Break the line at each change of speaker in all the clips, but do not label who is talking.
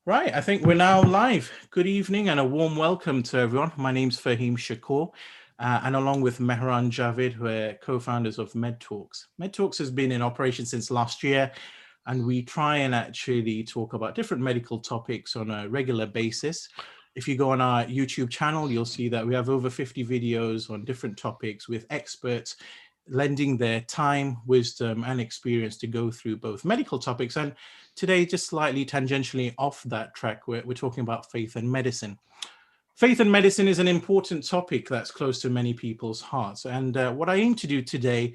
Right, I think we're now live. Good evening and a warm welcome to everyone. My name's Fahim Shakur, and along with Mehran Javid, we're co-founders of MedTalks. MedTalks has been in operation since last year, and we try and actually talk about different medical topics on a regular basis. If you go on our YouTube channel, you'll see that we have over 50 videos on different topics with experts lending their time, wisdom, and experience to go through both medical topics. And today, just slightly tangentially off that track, we're talking about faith and medicine. Faith and medicine is an important topic that's close to many people's hearts. And what I aim to do today,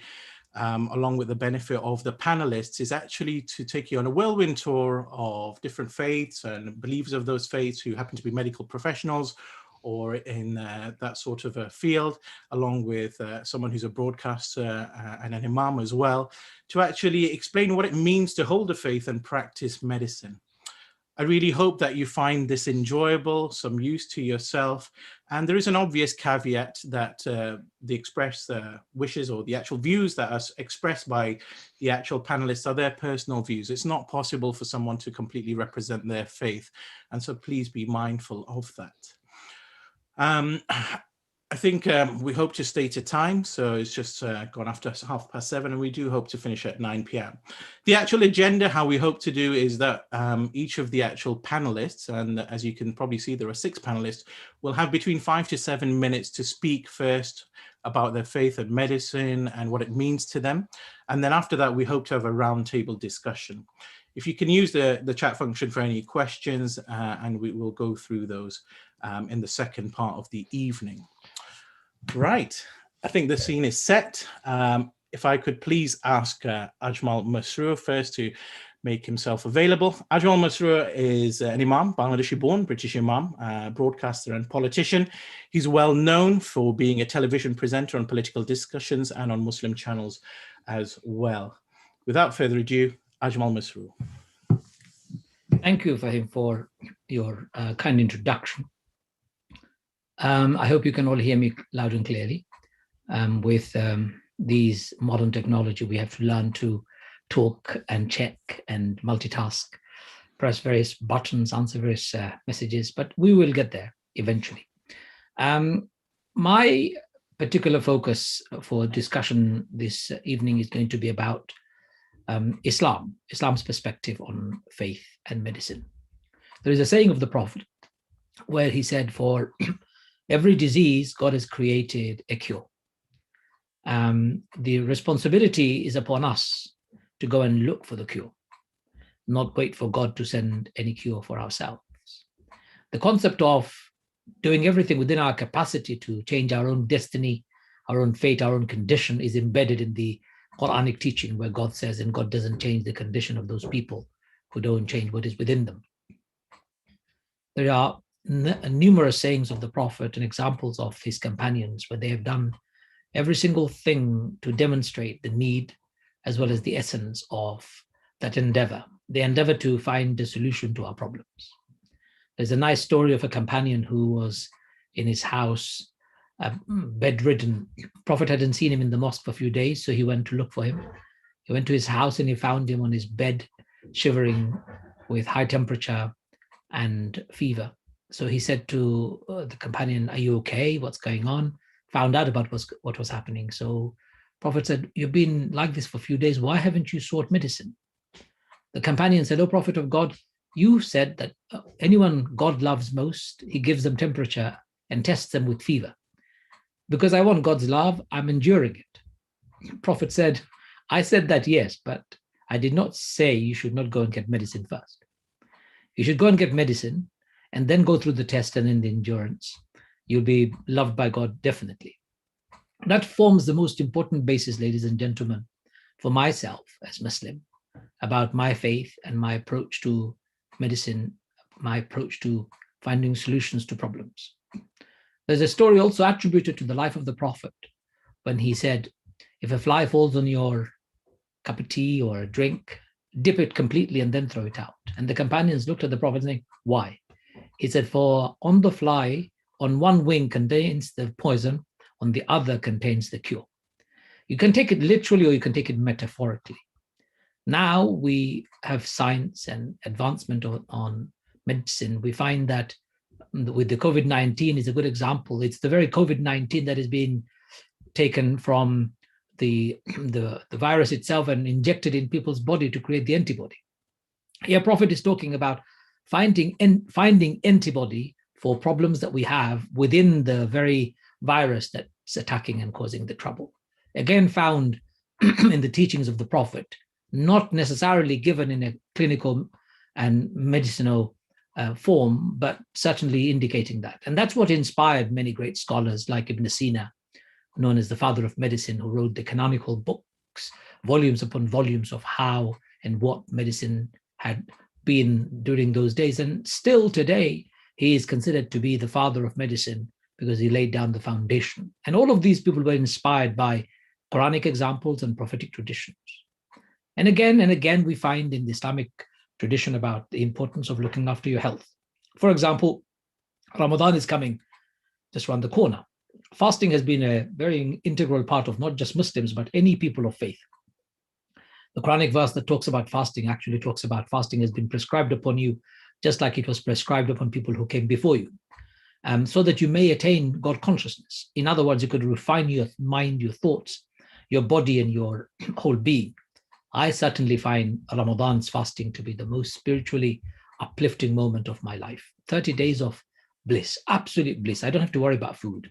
along with the benefit of the panelists, is actually to take you on a whirlwind tour of different faiths and believers of those faiths who happen to be medical professionals or in that sort of a field, along with someone who's a broadcaster and an imam as well, to actually explain what it means to hold a faith and practice medicine. I really hope that you find this enjoyable, some use to yourself. And there is an obvious caveat that the expressed wishes or the actual views that are expressed by the actual panelists are their personal views. It's not possible for someone to completely represent their faith. And so please be mindful of that. I think we hope to stay to time, so it's just gone after 7:30, and we do hope to finish at 9 p.m. The actual agenda, how we hope to do is that each of the actual panelists, and as you can probably see, there are 6 panelists, will have between 5 to 7 minutes to speak first about their faith and medicine and what it means to them. And then after that, we hope to have a roundtable discussion. If you can use the chat function for any questions, and we will go through those in the second part of the evening. Right, I think the scene is set. If I could please ask Ajmal Masroor first to make himself available. Ajmal Masroor is an imam, Bangladeshi-born, British imam, broadcaster and politician. He's well known for being a television presenter on political discussions and on Muslim channels as well. Without further ado, Ajmal Masroor.
Thank you, Fahim, for your kind introduction. I hope you can all hear me loud and clearly. With these modern technology, we have to learn to talk and check and multitask, press various buttons, answer various messages, but we will get there eventually. My particular focus for discussion this evening is going to be about Islam's perspective on faith and medicine. There is a saying of the Prophet where he said, for every disease, God has created a cure. The responsibility is upon us to go and look for the cure, not wait for God to send any cure for ourselves. The concept of doing everything within our capacity to change our own destiny, our own fate, our own condition is embedded in the Quranic teaching, where God says, and God doesn't change the condition of those people who don't change what is within them. There are numerous sayings of the Prophet and examples of his companions where they have done every single thing to demonstrate the need as well as the essence of that endeavor. They endeavor to find a solution to our problems. There's a nice story of a companion who was in his house, bedridden. Prophet hadn't seen him in the mosque for a few days, so he went to look for him. He went to his house and he found him on his bed, shivering with high temperature and fever. So he said to the companion, "Are you okay? What's going on?" Found out about what was happening. So Prophet said, "You've been like this for a few days. Why haven't you sought medicine?" The companion said, "Oh, Prophet of God, you said that anyone God loves most, he gives them temperature and tests them with fever. Because I want God's love, I'm enduring it." Prophet said, "I said that, yes, but I did not say you should not go and get medicine first. You should go and get medicine and then go through the test and then the endurance. You'll be loved by God, definitely." That forms the most important basis, ladies and gentlemen, for myself as Muslim, about my faith and my approach to medicine, my approach to finding solutions to problems. There's a story also attributed to the life of the Prophet when he said, if a fly falls on your cup of tea or a drink, dip it completely and then throw it out. And the companions looked at the Prophet saying, "Why?" He said, "For on the fly, on one wing contains the poison, on the other contains the cure." You can take it literally or you can take it metaphorically. Now we have science and advancement on medicine, we find that with the COVID-19 is a good example. It's the very COVID-19 that is being taken from the virus itself and injected in people's body to create the antibody. Here, Prophet is talking about finding antibody for problems that we have within the very virus that's attacking and causing the trouble. Again, found in the teachings of the Prophet, not necessarily given in a clinical and medicinal form, but certainly indicating that. And that's what inspired many great scholars like Ibn Sina, known as the father of medicine, who wrote the canonical books, volumes upon volumes of how and what medicine had been during those days. And still today, he is considered to be the father of medicine because he laid down the foundation. And all of these people were inspired by Quranic examples and prophetic traditions. And again, we find in the Islamic tradition about the importance of looking after your health. For example, Ramadan is coming just around the corner. Fasting has been a very integral part of not just Muslims, but any people of faith. The Quranic verse that talks about fasting actually talks about fasting has been prescribed upon you, just like it was prescribed upon people who came before you, so that you may attain God consciousness. In other words, you could refine your mind, your thoughts, your body, and your whole being. I certainly find Ramadan's fasting to be the most spiritually uplifting moment of my life. 30 days of bliss, absolute bliss. I don't have to worry about food.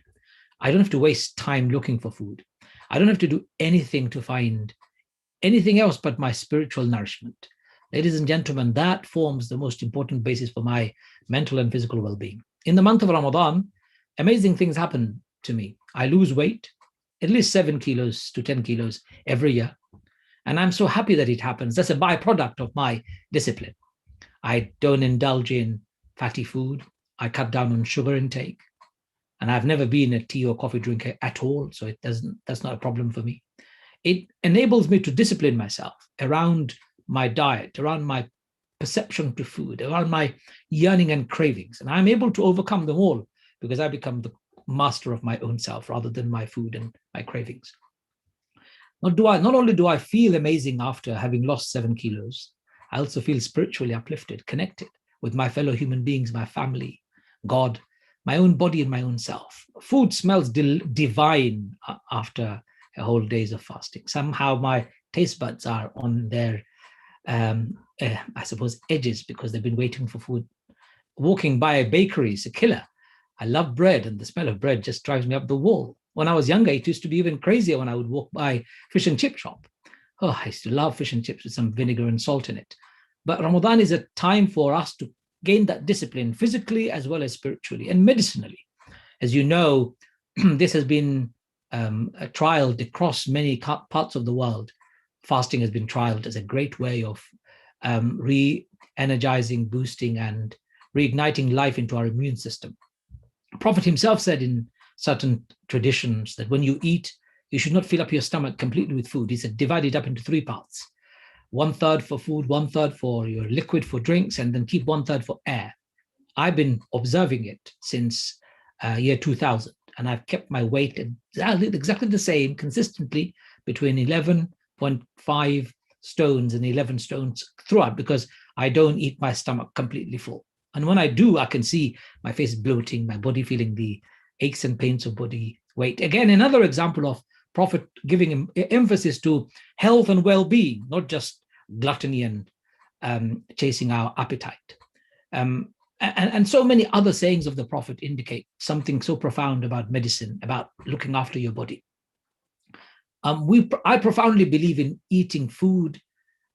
I don't have to waste time looking for food. I don't have to do anything to find anything else but my spiritual nourishment. Ladies and gentlemen, that forms the most important basis for my mental and physical well-being. In the month of Ramadan, amazing things happen to me. I lose weight, at least 7 kilos to 10 kilos every year. And I'm so happy that it happens. That's a byproduct of my discipline. I don't indulge in fatty food. I cut down on sugar intake. And I've never been a tea or coffee drinker at all. So that's not a problem for me. It enables me to discipline myself around my diet, around my perception to food, around my yearning and cravings. And I'm able to overcome them all because I become the master of my own self rather than my food and my cravings. Not only do I feel amazing after having lost 7 kilos, I also feel spiritually uplifted, connected with my fellow human beings, my family, God, my own body and my own self. Food smells divine after a whole days of fasting. Somehow my taste buds are on their, I suppose, edges because they've been waiting for food. Walking by a bakery is a killer. I love bread, and the smell of bread just drives me up the wall. When I was younger, it used to be even crazier when I would walk by fish and chip shop. Oh, I used to love fish and chips with some vinegar and salt in it. But Ramadan is a time for us to gain that discipline physically as well as spiritually and medicinally. As you know, this has been trialed across many parts of the world. Fasting has been trialed as a great way of re-energizing, boosting, and reigniting life into our immune system. Prophet himself said in certain traditions that when you eat, you should not fill up your stomach completely with food. He said, divide it up into 3 parts. 1/3 for food, 1/3 for your liquid for drinks, and then keep 1/3 for air. I've been observing it since year 2000, and I've kept my weight exactly the same consistently between 11.5 stones and 11 stones throughout because I don't eat my stomach completely full. And when I do, I can see my face bloating, my body feeling the aches and pains of body weight. Again, another example of Prophet giving emphasis to health and well-being, not just gluttony and chasing our appetite. And so many other sayings of the Prophet indicate something so profound about medicine, about looking after your body. I profoundly believe in eating food,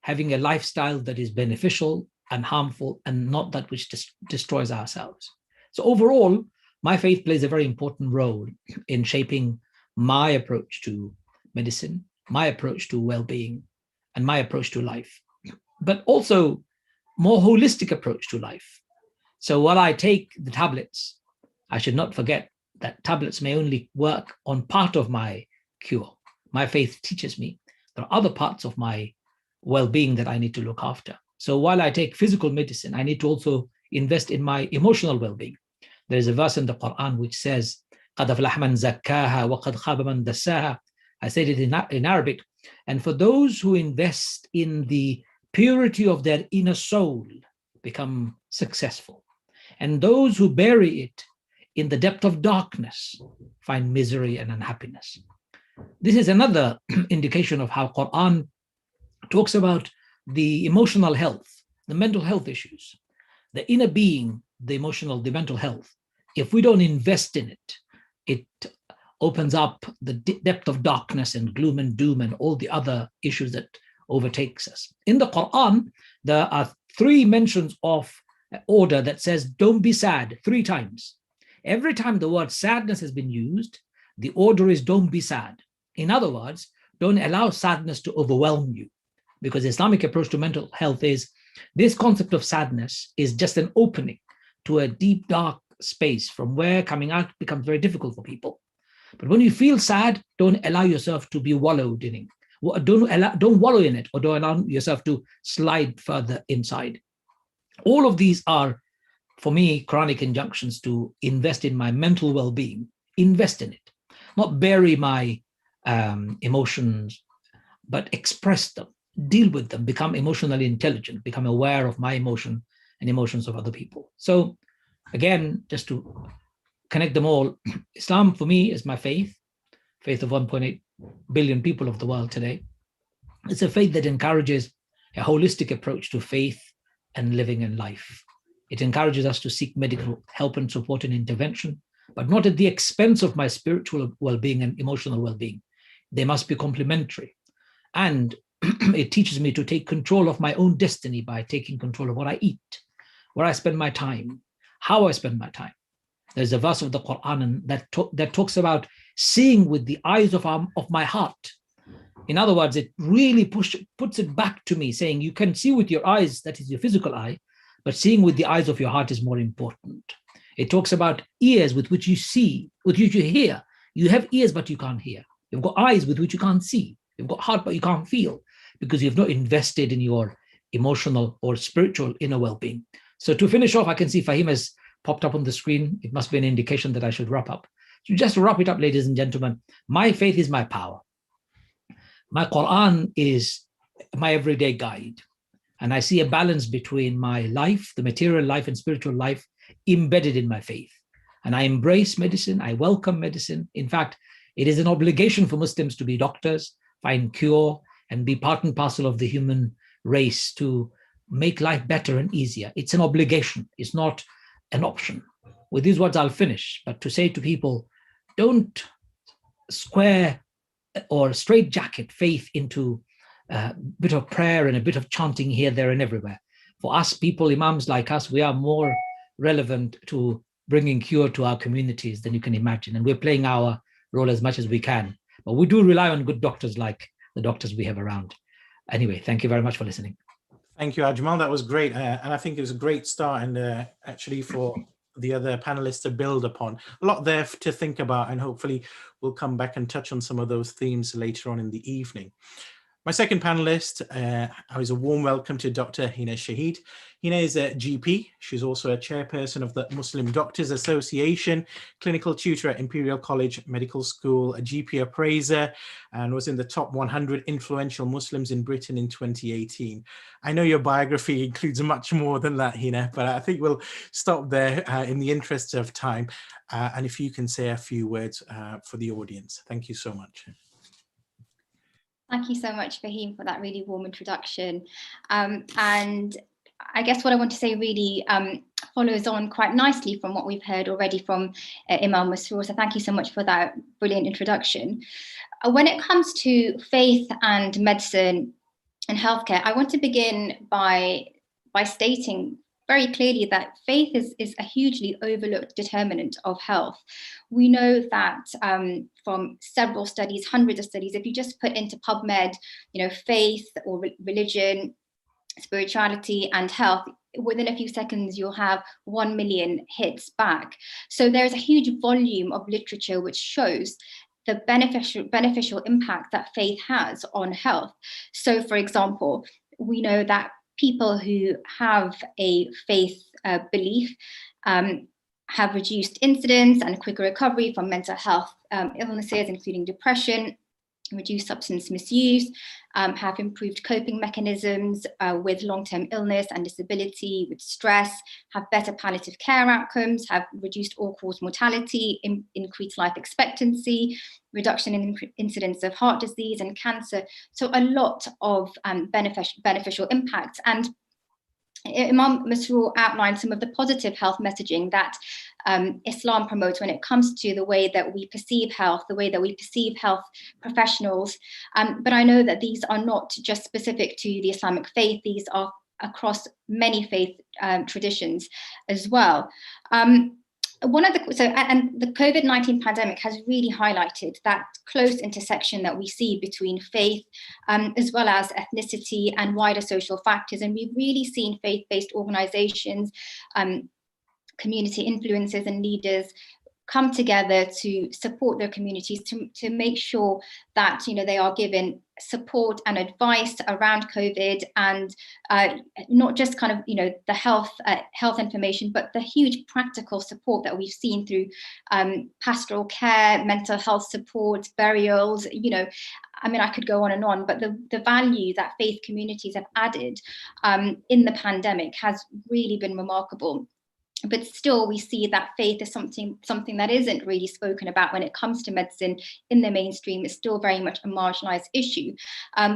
having a lifestyle that is beneficial and harmful and not that which destroys ourselves. So overall, my faith plays a very important role in shaping my approach to medicine, my approach to well-being, and my approach to life, but also more holistic approach to life. So while I take the tablets, I should not forget that tablets may only work on part of my cure. My faith teaches me there are other parts of my well-being that I need to look after. So while I take physical medicine, I need to also invest in my emotional well-being. There is a verse in the Quran which says, قَدْ أَفْلَحَ مَنْ زَكَّاهَا وَقَدْ خَابَ مَنْ دَسَّاهَا. I said it in Arabic. And for those who invest in the purity of their inner soul, become successful. And those who bury it in the depth of darkness find misery and unhappiness. This is another indication of how Quran talks about the emotional health, the mental health issues, the inner being, the emotional, the mental health. If we don't invest in it, it opens up the depth of darkness and gloom and doom and all the other issues that overtakes us. In the Quran, there are 3 mentions of order that says, don't be sad 3 times. Every time the word sadness has been used, the order is don't be sad. In other words, don't allow sadness to overwhelm you, because the Islamic approach to mental health is this concept of sadness is just an opening to a deep, dark space from where coming out becomes very difficult for people. But when you feel sad, don't allow yourself to be wallowed in it. Don't wallow in it, or don't allow yourself to slide further inside. All of these are, for me, Quranic injunctions to invest in my mental well-being. Invest in it, not bury my emotions, but express them, deal with them, become emotionally intelligent, become aware of my emotion and emotions of other people. So again, just to connect them all, Islam for me is my faith of 1.8 billion people of the world today. It's a faith that encourages a holistic approach to faith and living in life. It encourages us to seek medical help and support and intervention, but not at the expense of my spiritual well-being and emotional well-being. They must be complementary. And it teaches me to take control of my own destiny by taking control of what I eat, where I spend my time, how I spend my time. There's a verse of the Quran that talks about seeing with the eyes of my heart. In other words, it really puts it back to me, saying you can see with your eyes, that is your physical eye, but seeing with the eyes of your heart is more important. It talks about ears with which you see, with which you hear. You have ears, but you can't hear. You've got eyes with which you can't see. You've got heart, but you can't feel, because you've not invested in your emotional or spiritual inner well-being. So to finish off, I can see Fahim has popped up on the screen. It must be an indication that I should wrap up. So just to wrap it up, ladies and gentlemen, my faith is my power. My Quran is my everyday guide. And I see a balance between my life, the material life and spiritual life, embedded in my faith. And I embrace medicine. I welcome medicine. In fact, it is an obligation for Muslims to be doctors, find cure, and be part and parcel of the human race to make life better and easier. It's an obligation. It's not an option. With these words, I'll finish. But to say to people, don't square or straitjacket faith into a bit of prayer and a bit of chanting here, there, and everywhere. For us people, imams like us, we are more relevant to bringing cure to our communities than you can imagine. And we're playing our role as much as we can. But we do rely on good doctors like the doctors we have around. Anyway, thank you very much for listening.
Thank you, Ajmal. That was great. And I think it was a great start, and actually for the other panelists to build upon. A lot there to think about, and hopefully we'll come back and touch on some of those themes later on in the evening. My second panelist, is a warm welcome to Dr. Hina Shahid. Hina is a GP. She's also a chairperson of the Muslim Doctors Association, clinical tutor at Imperial College Medical School, a GP appraiser, and was in the top 100 influential Muslims in Britain in 2018. I know your biography includes much more than that, Hina, but I think we'll stop there in the interest of time. And if you can say a few words for the audience. Thank you so much.
Thank you so much, Fahim, for that really warm introduction. And I guess what I want to say really follows on quite nicely from what we've heard already from Imam Masroor. So thank you so much for that brilliant introduction. When it comes to faith and medicine and healthcare, I want to begin by stating very clearly that faith is a hugely overlooked determinant of health. We know that from several studies, hundreds of studies, if you just put into PubMed, faith or religion, spirituality and health, within a few seconds, you'll have 1 million hits back. So there's a huge volume of literature which shows the beneficial impact that faith has on health. So for example, we know that people who have a faith belief have reduced incidence and quicker recovery from mental health illnesses, including depression, reduce substance misuse, have improved coping mechanisms with long-term illness and disability, with stress, have better palliative care outcomes, have reduced all-cause mortality, increased life expectancy, reduction in incidence of heart disease and cancer. So a lot of beneficial impacts. And Imam Masroor outlined some of the positive health messaging that Islam promotes when it comes to the way that we perceive health, the way that we perceive health professionals. But I know that these are not just specific to the Islamic faith, these are across many faith traditions as well. The COVID-19 pandemic has really highlighted that close intersection that we see between faith as well as ethnicity and wider social factors. And we've really seen faith-based organizations, community influencers and leaders come together to support their communities, to make sure that they are given support and advice around COVID, and not just kind of the health information, but the huge practical support that we've seen through pastoral care, mental health support, burials. I mean, I could go on and on, but the value that faith communities have added in the pandemic has really been remarkable. But still, we see that faith is something that isn't really spoken about when it comes to medicine in the mainstream. It's still very much a marginalized issue.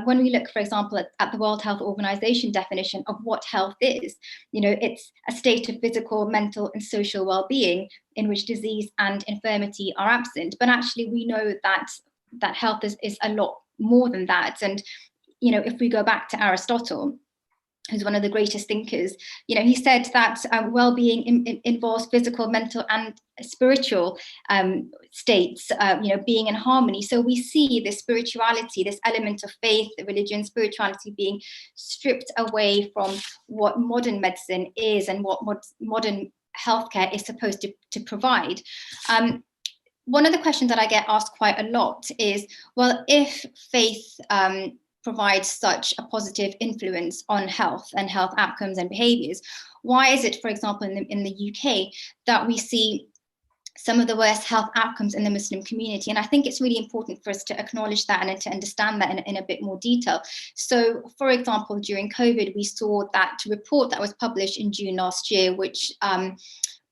When we look, for example, at the World Health Organization definition of what health is, it's a state of physical, mental, and social well-being in which disease and infirmity are absent. But actually, we know that health is a lot more than that. And if we go back to Aristotle, who's one of the greatest thinkers, he said that well-being involves physical, mental, and spiritual states, being in harmony. So we see this spirituality, this element of faith, religion, spirituality being stripped away from what modern medicine is and what modern healthcare is supposed to provide. One of the questions that I get asked quite a lot is, well, if faith provides such a positive influence on health and health outcomes and behaviors, why is it, for example, in the UK, that we see some of the worst health outcomes in the Muslim community? And I think it's really important for us to acknowledge that and to understand that in a bit more detail. So, for example, during COVID, we saw that report that was published in June last year, which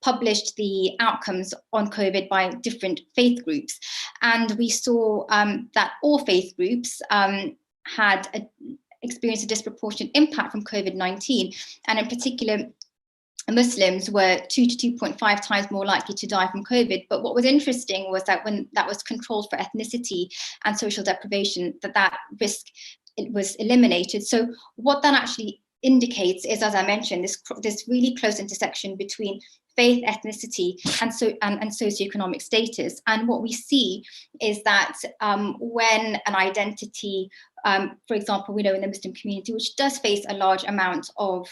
published the outcomes on COVID by different faith groups. And we saw that all faith groups had experienced a disproportionate impact from COVID-19. And in particular, Muslims were 2 to 2.5 times more likely to die from COVID. But what was interesting was that when that was controlled for ethnicity and social deprivation, that risk was eliminated. So what that actually indicates is, as I mentioned, this really close intersection between faith, ethnicity, and socioeconomic status. And what we see is that when an identity, for example, we know in the Muslim community, which does face a large amount of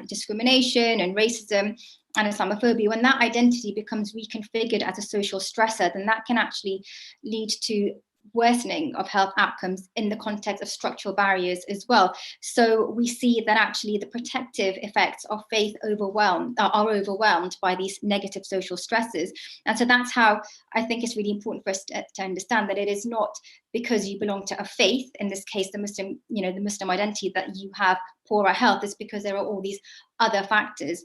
discrimination and racism and Islamophobia, when that identity becomes reconfigured as a social stressor, then that can actually lead to worsening of health outcomes in the context of structural barriers as well. So we see that actually the protective effects of faith are overwhelmed by these negative social stresses. And so that's how I think it's really important for us to understand that it is not because you belong to a faith, in this case the Muslim, the Muslim identity, that you have poorer health. It's because there are all these other factors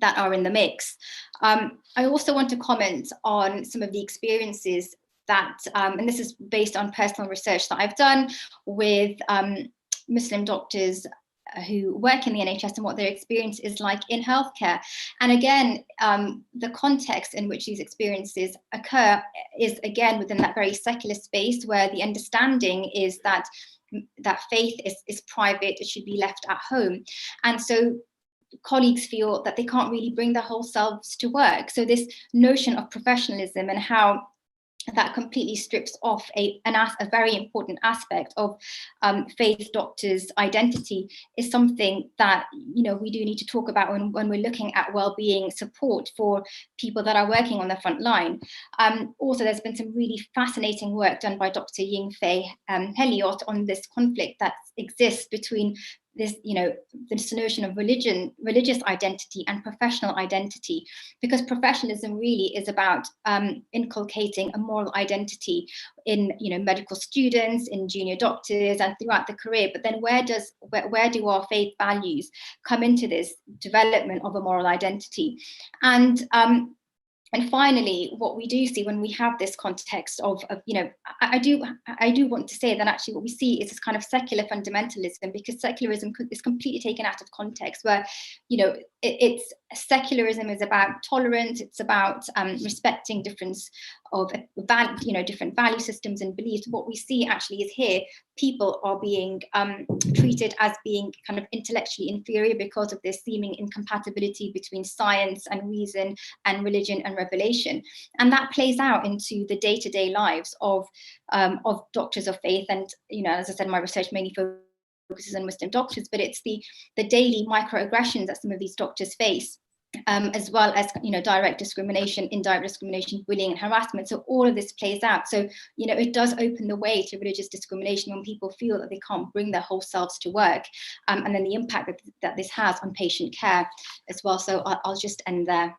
that are in the mix. I also want to comment on some of the experiences that, and this is based on personal research that I've done with Muslim doctors who work in the NHS and what their experience is like in healthcare. And again, the context in which these experiences occur is again within that very secular space where the understanding is that faith is private, it should be left at home. And so colleagues feel that they can't really bring their whole selves to work. So this notion of professionalism and how that completely strips off a very important aspect of faith doctors' identity is something that we do need to talk about when we're looking at well-being support for people that are working on the front line. Also, there's been some really fascinating work done by Dr. Ying-Fei Heliot on this conflict that exists between this, this notion of religious identity and professional identity, because professionalism really is about inculcating a moral identity in, medical students, in junior doctors, and throughout the career. But then where do our faith values come into this development of a moral identity? And finally, what we do see when we have this context of I do want to say that actually what we see is this kind of secular fundamentalism, because secularism is completely taken out of context, where it's secularism is about tolerance, it's about respecting difference of different value systems and beliefs. What we see actually is here people are being treated as being kind of intellectually inferior because of this seeming incompatibility between science and reason and religion and revelation. And that plays out into the day-to-day lives of doctors of faith. And, as I said, my research mainly focuses on Muslim doctors, but it's the daily microaggressions that some of these doctors face, as well as direct discrimination, indirect discrimination, bullying and harassment. So all of this plays out. So it does open the way to religious discrimination when people feel that they can't bring their whole selves to work, and then the impact that this has on patient care as well. So I'll just end there.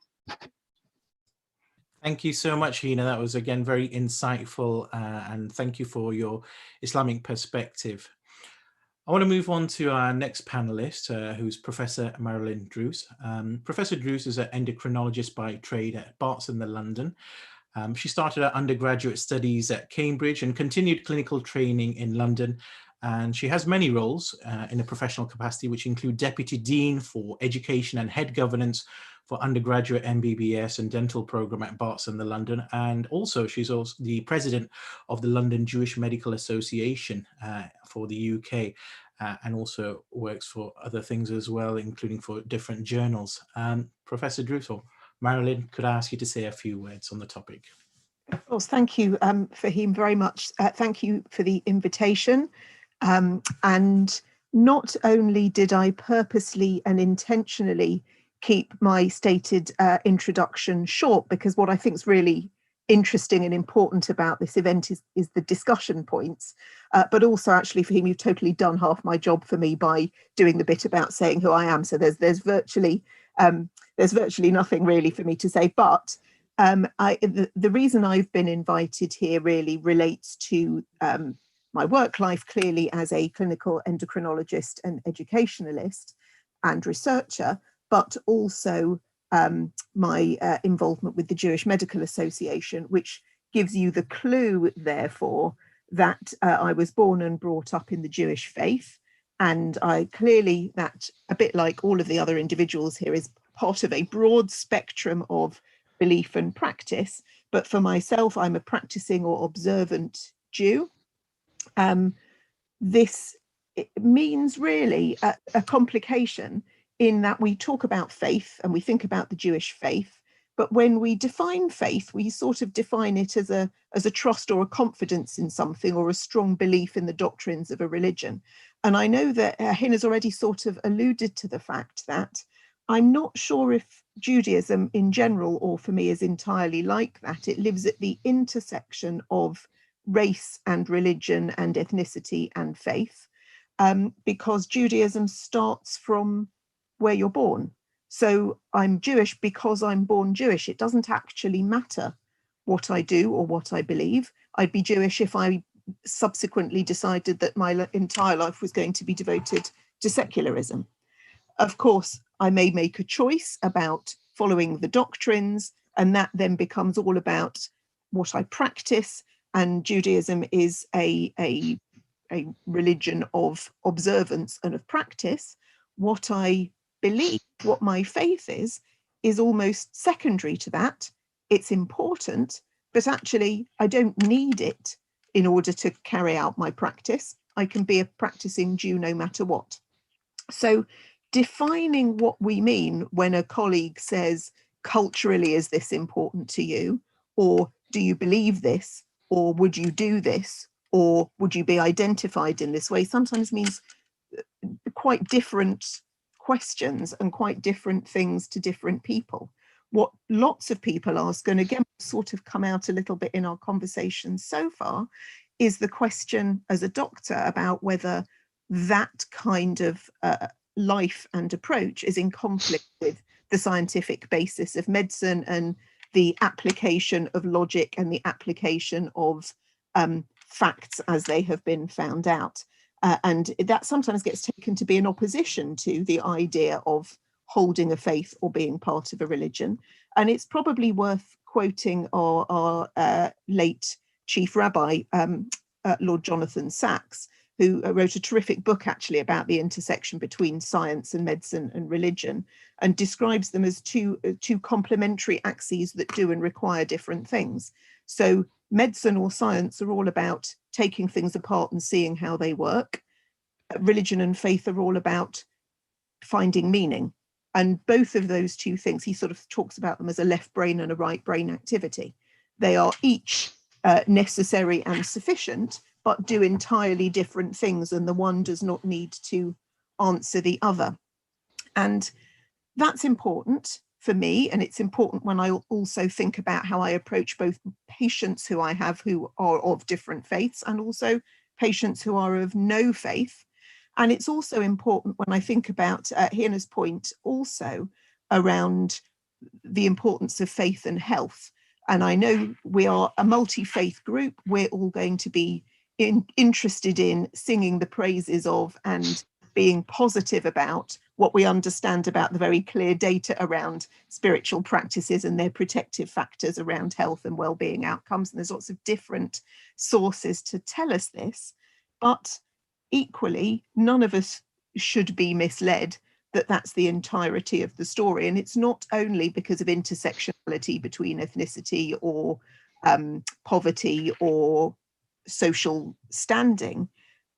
Thank you so much, Hina. That was again very insightful, and thank you for your Islamic perspective. I want to move on to our next panelist, who's Professor Marilyn Druce. Professor Druce is an endocrinologist by trade at Barts in London. She started her undergraduate studies at Cambridge and continued clinical training in London. And she has many roles in a professional capacity, which include Deputy Dean for Education and Head Governance for undergraduate MBBS and dental program at Barts in London. And also she's also the president of the London Jewish Medical Association for the UK, and also works for other things as well, including for different journals. Professor Druce, Marilyn, could I ask you to say a few words on the topic?
Of course, thank you, Fahim, very much. Thank you for the invitation. And not only did I purposely and intentionally keep my stated introduction short, because what I think is really interesting and important about this event is the discussion points, but also actually, Fahim, you've totally done half my job for me by doing the bit about saying who I am. So there's virtually nothing really for me to say. But the reason I've been invited here really relates to my work life, clearly as a clinical endocrinologist and educationalist and researcher, but also my involvement with the Jewish Medical Association, which gives you the clue, therefore, that I was born and brought up in the Jewish faith. And I clearly, that a bit like all of the other individuals here, is part of a broad spectrum of belief and practice. But for myself, I'm a practicing or observant Jew. This means really a complication in that we talk about faith and we think about the Jewish faith, but when we define faith, we sort of define it as a trust or a confidence in something, or a strong belief in the doctrines of a religion. And I know that Hin has already sort of alluded to the fact that I'm not sure if Judaism in general, or for me, is entirely like that. It lives at the intersection of race and religion and ethnicity and faith, because Judaism starts from where you're born. So I'm Jewish because I'm born Jewish. It doesn't actually matter what I do or what I believe. I'd be Jewish if I subsequently decided that my entire life was going to be devoted to secularism. Of course, I may make a choice about following the doctrines, and that then becomes all about what I practice. And Judaism is a religion of observance and of practice. What I believe, what my faith is almost secondary to that. It's important, but actually I don't need it in order to carry out my practice. I can be a practicing Jew no matter what. So defining what we mean when a colleague says, culturally, is this important to you? Or do you believe this? Or would you do this? Or would you be identified in this way? Sometimes means quite different questions and quite different things to different people. What lots of people ask, and again, sort of come out a little bit in our conversation so far, is the question as a doctor about whether that kind of life and approach is in conflict with the scientific basis of medicine and the application of logic and the application of facts as they have been found out. And that sometimes gets taken to be in opposition to the idea of holding a faith or being part of a religion. And it's probably worth quoting our late chief rabbi, Lord Jonathan Sacks, who wrote a terrific book actually about the intersection between science and medicine and religion, and describes them as two complementary axes that do and require different things. So medicine or science are all about taking things apart and seeing how they work. Religion and faith are all about finding meaning. And both of those two things, he sort of talks about them as a left brain and a right brain activity. They are each necessary and sufficient, but do entirely different things, and the one does not need to answer the other. And that's important for me, and it's important when I also think about how I approach both patients who I have who are of different faiths and also patients who are of no faith. And it's also important when I think about Hina's point also around the importance of faith and health. And I know we are a multi-faith group. We're all going to be interested in singing the praises of and being positive about what we understand about the very clear data around spiritual practices and their protective factors around health and well-being outcomes. And there's lots of different sources to tell us this. But equally, none of us should be misled that that's the entirety of the story. And it's not only because of intersectionality between ethnicity or poverty or social standing.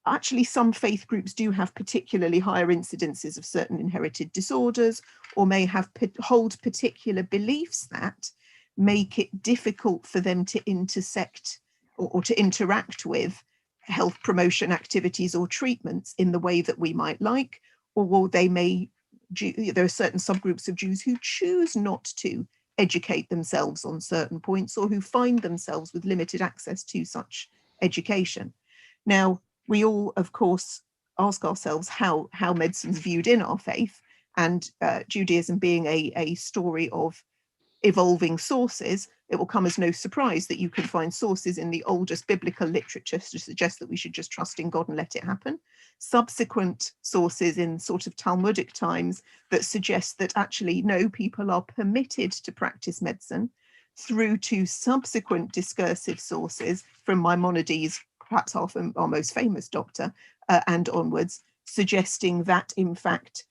Actually, some faith groups do have particularly higher incidences of certain inherited disorders, or may have hold particular beliefs that make it difficult for them to intersect or to interact with health promotion activities or treatments in the way that we might like, or they may, there are certain subgroups of Jews who choose not to educate themselves on certain points, or who find themselves with limited access to such education. Now, we all, of course, ask ourselves how medicine's viewed in our faith, and Judaism being a story of evolving sources, it will come as no surprise that you can find sources in the oldest biblical literature to suggest that we should just trust in God and let it happen. Subsequent sources in sort of Talmudic times that suggest that actually, no, people are permitted to practice medicine, through to subsequent discursive sources from Maimonides, perhaps our most famous doctor, and onwards, suggesting that in fact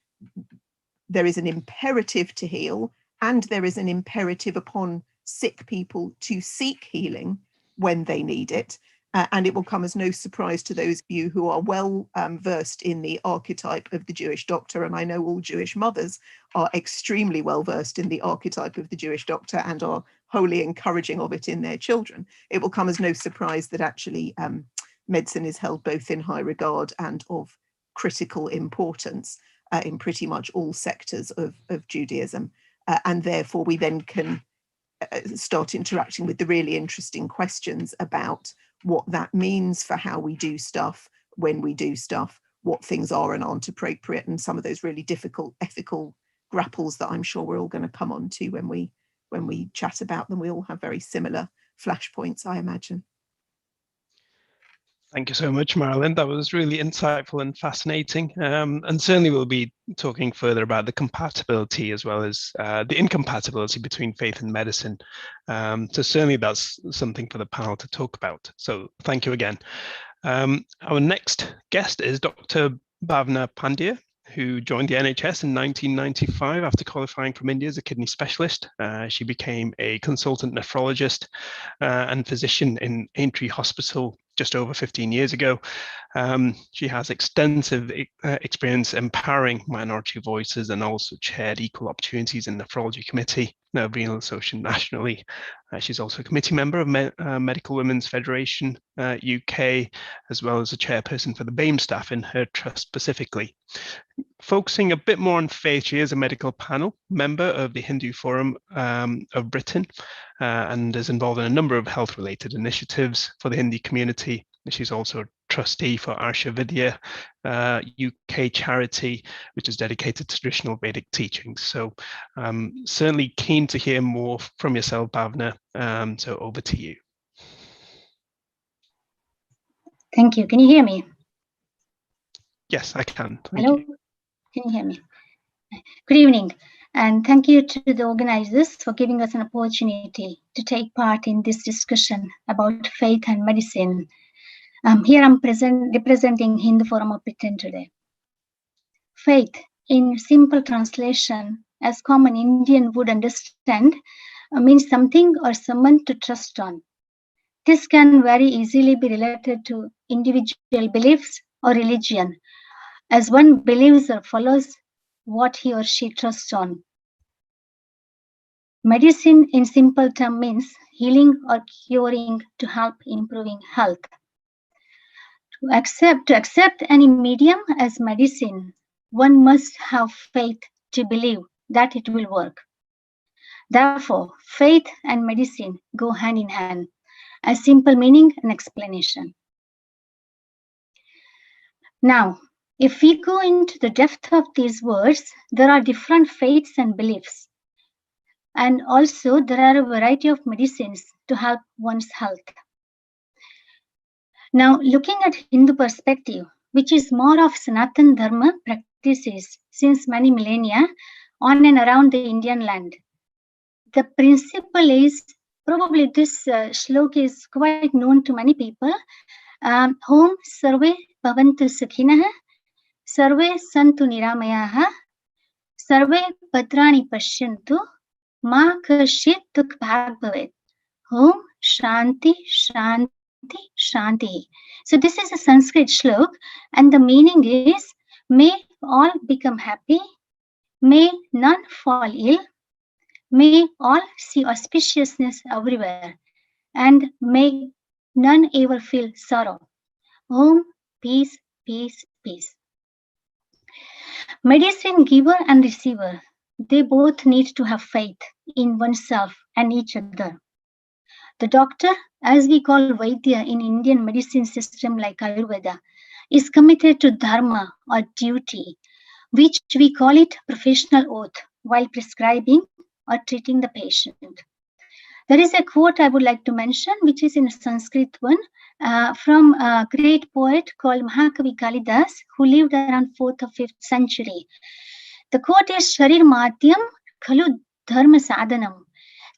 there is an imperative to heal, and there is an imperative upon sick people to seek healing when they need it. And it will come as no surprise to those of you who are well versed in the archetype of the Jewish doctor, and I know all Jewish mothers are extremely well versed in the archetype of the Jewish doctor and are wholly encouraging of it in their children. It will come as no surprise that actually medicine is held both in high regard and of critical importance in pretty much all sectors of Judaism. And therefore we then can start interacting with the really interesting questions about what that means for how we do stuff, when we do stuff, what things are and aren't appropriate, and some of those really difficult ethical grapples that I'm sure we're all going to come on to when we chat about them. We all have very similar flashpoints, I imagine.
Thank you so much, Marilyn. That was really insightful and fascinating. And certainly we'll be talking further about the compatibility as well as the incompatibility between faith and medicine. So certainly that's something for the panel to talk about. So thank you again. Our next guest is Dr. Bhavna Pandya, who joined the NHS in 1995 after qualifying from India as a kidney specialist. She became a consultant nephrologist and physician in Aintree Hospital just over 15 years ago. She has extensive experience empowering minority voices and also chaired Equal Opportunities in Nephrology Committee, Renal Association nationally. She's also a committee member of Medical Women's Federation UK, as well as a chairperson for the BAME staff in her trust specifically. Focusing a bit more on faith, she is a medical panel member of the Hindu Forum of Britain and is involved in a number of health-related initiatives for the Hindi community, She's also a trustee for Arsha Vidya, UK charity, which is dedicated to traditional Vedic teachings. So certainly keen to hear more from yourself, Bhavna. So over to you.
Thank you. Can you hear me?
Yes, I can.
Hello? Can you hear me? Good evening, and thank you to the organizers for giving us an opportunity to take part in this discussion about faith and medicine. Here I'm representing Hindu Forum of Britain today. Faith, in simple translation, as common Indian would understand, means something or someone to trust on. This can very easily be related to individual beliefs or religion, as one believes or follows what he or she trusts on. Medicine in simple term means healing or curing to help improving health. To accept any medium as medicine, one must have faith to believe that it will work. Therefore, faith and medicine go hand in hand, a simple meaning and explanation. Now, if we go into the depth of these words, there are different faiths and beliefs. And also there are a variety of medicines to help one's health. Now, looking at Hindu perspective, which is more of Sanatan Dharma practices since many millennia on and around the Indian land. The principle is, probably this shlok is quite known to many people. Hom sarve bhavantu sukhinah, sarve santu niramayaha, sarve patrani pashyantu, ma kashit dukh bhag bhavet. Hom shanti shanti shanti. So this is a Sanskrit shlok, and the meaning is, may all become happy, may none fall ill, may all see auspiciousness everywhere, and may none ever feel sorrow. Om, peace, peace, peace. Medicine giver and receiver, they both need to have faith in oneself and each other. The doctor, as we call Vaidya in Indian medicine system like Ayurveda, is committed to dharma or duty, which we call it professional oath while prescribing or treating the patient. There is a quote I would like to mention, which is in a Sanskrit one, from a great poet called Mahakavi Kalidas, who lived around 4th or 5th century. The quote is, Sharir Madhyam Khalu Dharma Sadhanam.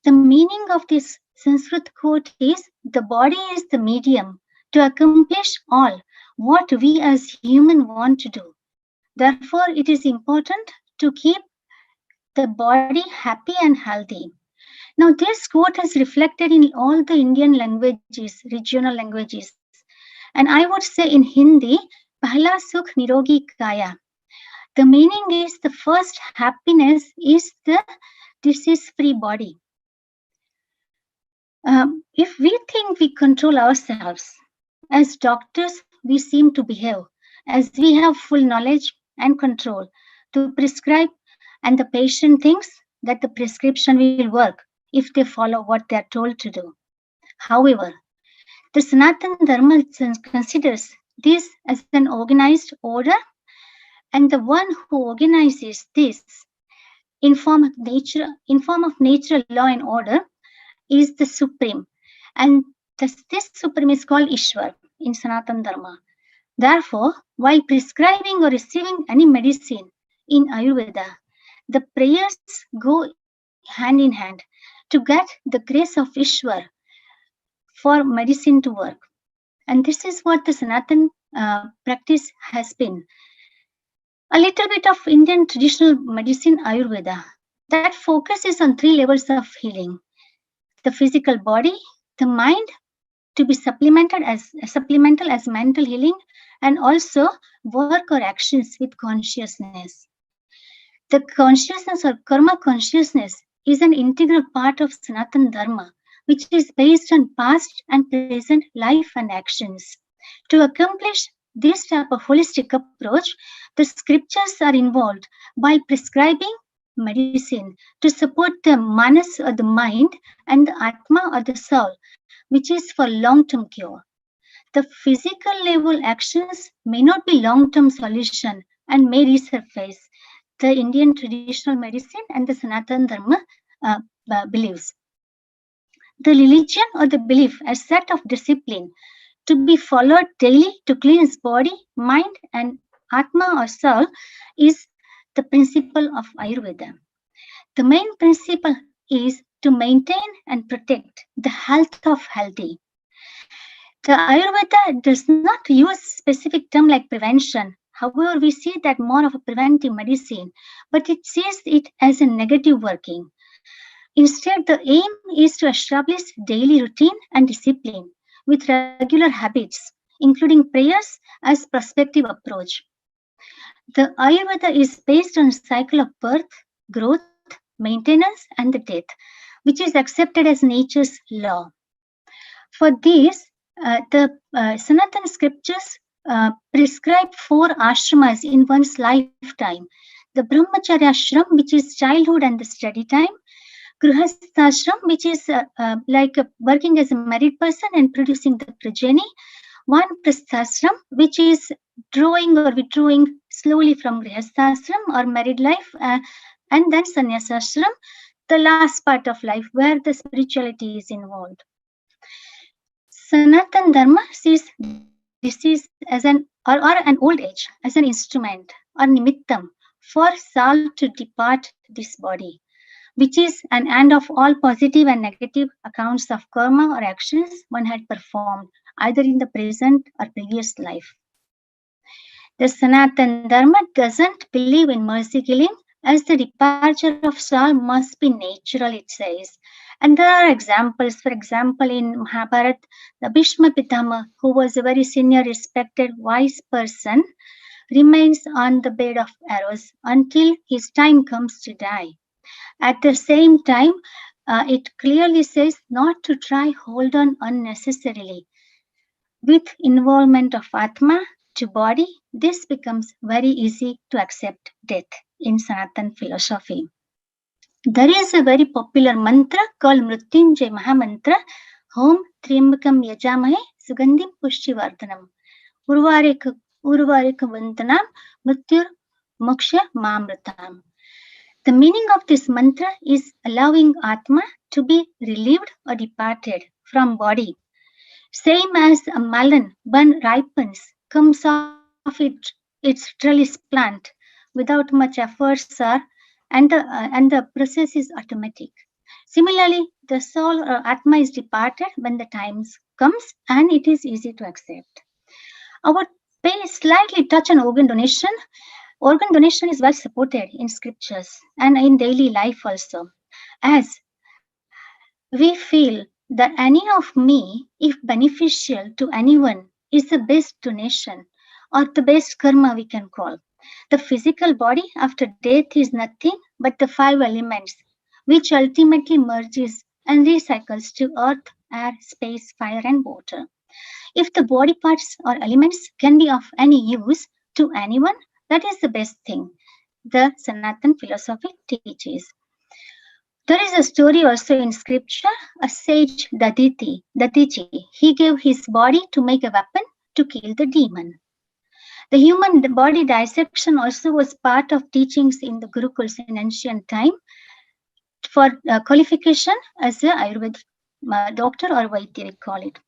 The meaning of this Sanskrit quote is, the body is the medium to accomplish all what we as human want to do. Therefore, it is important to keep the body happy and healthy. Now, this quote is reflected in all the Indian languages, regional languages. And I would say in Hindi, Pahla Sukh Nirogi Kaya. The meaning is, the first happiness is the disease-free body. If we think we control ourselves, as doctors, we seem to behave as we have full knowledge and control to prescribe, and the patient thinks that the prescription will work if they follow what they are told to do. However, the Sanatan Dharma considers this as an organized order, and the one who organizes this in form of natural law and order is the Supreme, and this Supreme is called Ishwar in Sanatan Dharma. Therefore, while prescribing or receiving any medicine in Ayurveda, the prayers go hand in hand to get the grace of Ishwar for medicine to work. And this is what the Sanatan practice has been. A little bit of Indian traditional medicine, Ayurveda, that focuses on 3 levels of healing. The physical body, the mind, to be supplemental as mental healing, and also work or actions with consciousness. The consciousness or karma consciousness is an integral part of Sanatan Dharma, which is based on past and present life and actions. To accomplish this type of holistic approach, the scriptures are involved by prescribing medicine to support the manas or the mind and the atma or the soul, which is for long-term cure. the physical level actions may not be long-term solution and may resurface the Indian traditional medicine and the Sanatana Dharma beliefs. The religion or the belief as set of discipline to be followed daily to cleanse body, mind, and Atma or soul is the principle of Ayurveda. The main principle is to maintain and protect the health of healthy. The Ayurveda does not use specific term like prevention. However, we see that more of a preventive medicine, but it sees it as a negative working. Instead, the aim is to establish daily routine and discipline with regular habits, including prayers as prospective approach. The Ayurveda is based on a cycle of birth, growth, maintenance, and the death, which is accepted as nature's law. For this, the Sanatana scriptures prescribe 4 ashramas in one's lifetime. The Brahmacharya ashram, which is childhood and the study time. Grihasthashram, which is like working as a married person and producing the progeny. Vanprasthashram, which is drawing or withdrawing slowly from Grihasthashram or married life. And then Sannyasashram, the last part of life where the spirituality is involved. Sanatana Dharma sees disease as an old age as an instrument or nimittam for soul to depart this body, which is an end of all positive and negative accounts of karma or actions one had performed either in the present or previous life. The Sanatana Dharma doesn't believe in mercy killing, as the departure of soul must be natural, it says. And there are examples. For example, in Mahabharata, the Bhishma Pitama, who was a very senior, respected, wise person, remains on the bed of arrows until his time comes to die. At the same time, it clearly says not to try hold on unnecessarily. With involvement of Atma to body, this becomes very easy to accept death in Sanatana philosophy. There is a very popular mantra called Mrityunjay Mahamantra, Om Triambakam Yajamahe Sugandhim Pushtivardhanam, Urvarika Vandanam Mrityur Moksha Mamritam. The meaning of this mantra is allowing Atma to be relieved or departed from body. Same as a melon, when ripens, comes off its trellis plant without much efforts, and the process is automatic. Similarly, the soul or Atma is departed when the time comes, and it is easy to accept. I would slightly touch on organ donation. Organ donation is well supported in scriptures and in daily life also, as we feel that any of me, if beneficial to anyone, is the best donation or the best karma we can call. The physical body after death is nothing but the 5 elements, which ultimately merges and recycles to earth, air, space, fire, and water. If the body parts or elements can be of any use to anyone, that is the best thing the Sanatana philosophy teaches. There is a story also in scripture, a sage Daditi, he gave his body to make a weapon to kill the demon. The human body dissection also was part of teachings in the Gurukuls in ancient time for qualification as an Ayurvedic doctor or Vaidya, we call it.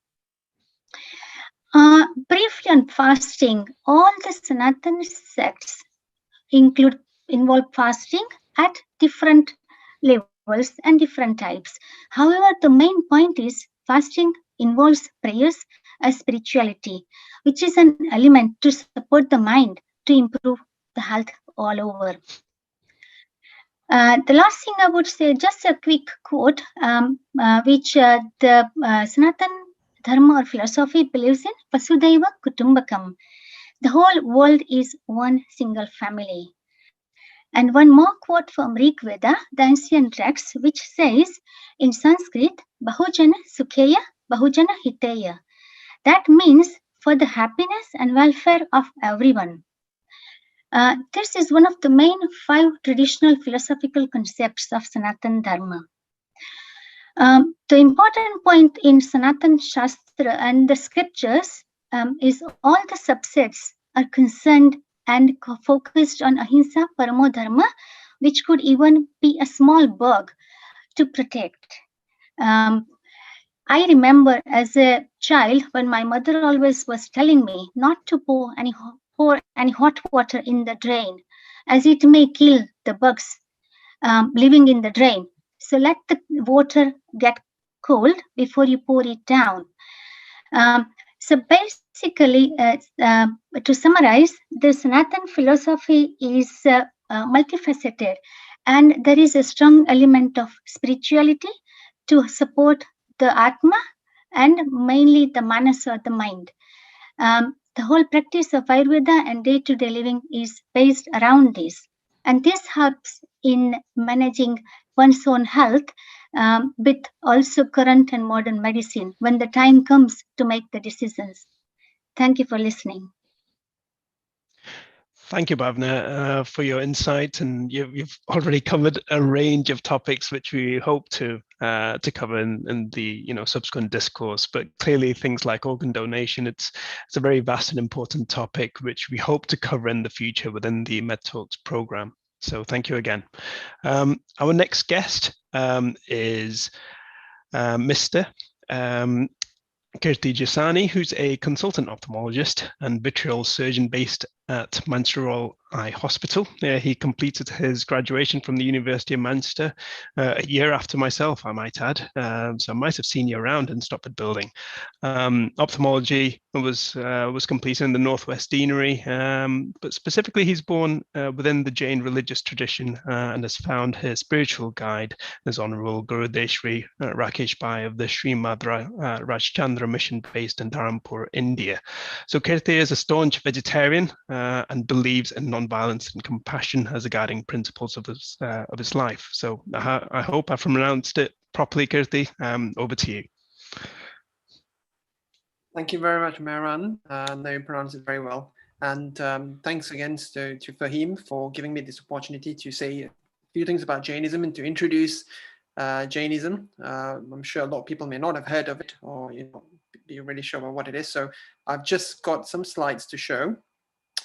Briefly on fasting, all the Sanatana sects involve fasting at different levels and different types. However, the main point is fasting involves prayers as spirituality, which is an element to support the mind to improve the health all over. The last thing I would say, just a quick quote, which the Sanatana Dharma or philosophy believes in, Vasudhaiva Kutumbakam. The whole world is one single family. And one more quote from Rig Veda, the ancient text, which says in Sanskrit, Bahujana Sukheya, Bahujana Hiteya. That means for the happiness and welfare of everyone. This is one of the main 5 traditional philosophical concepts of Sanatana Dharma. The important point in Sanatana Shastra and the scriptures is all the subsets are concerned and focused on ahimsa, paramo dharma, which could even be a small bug to protect. I remember as a child when my mother always was telling me not to pour any hot water in the drain, as it may kill the bugs living in the drain. So let the water get cold before you pour it down. So basically, to summarize, the Sanatan philosophy is multifaceted, and there is a strong element of spirituality to support the Atma and mainly the manas or the mind. The whole practice of Ayurveda and day-to-day living is based around this. And this helps in managing one's own health with also current and modern medicine when the time comes to make the decisions. Thank you for listening.
Thank you, Bhavna, for your insight, and you've already covered a range of topics which we hope to cover in the subsequent discourse. But clearly, things like organ donation, it's a very vast and important topic which we hope to cover in the future within the MedTalks program. So thank you again. Our next guest is Mr. Kirti Jasani, who's a consultant ophthalmologist and vitreal surgeon based at Manchester Royal Eye Hospital. He completed his graduation from the University of Manchester a year after myself, I might add. So I might have seen you around in Stopford Building. Ophthalmology was completed in the Northwest Deanery, but specifically he's born within the Jain religious tradition and has found his spiritual guide, his Honourable Gurudev Sri Rakesh Bhai of the Srimad Rajchandra mission based in Dharampur, India. So Kirti is a staunch vegetarian and believes in non-violence and compassion as the guiding principles of his life. So I hope I pronounced it properly, Kirti. Over to you.
Thank you very much, Mehran. No, you pronounced it very well. And thanks again to Fahim for giving me this opportunity to say a few things about Jainism and to introduce Jainism. I'm sure a lot of people may not have heard of it or be really sure about what it is. So I've just got some slides to show,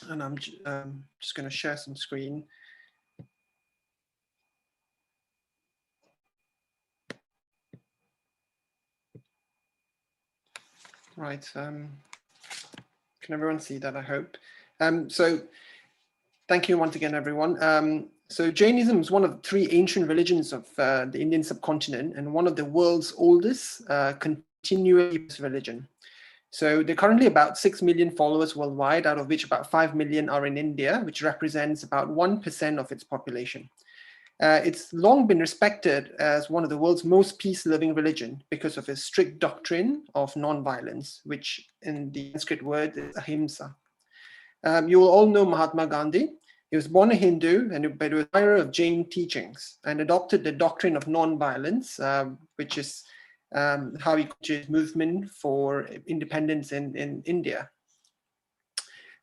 and I'm just going to share some screen. Right. Can everyone see that? I hope. So thank you once again, everyone. So Jainism is one of the three ancient religions of the Indian subcontinent and one of the world's oldest continuous religion. So there are currently about 6 million followers worldwide, out of which about 5 million are in India, which represents about 1% of its population. It's long been respected as one of the world's most peace-loving religion because of its strict doctrine of non-violence, which in the Sanskrit word is ahimsa. You will all know Mahatma Gandhi. He was born a Hindu and but he was an admirer of Jain teachings and adopted the doctrine of non-violence, which is how he created movement for independence in India.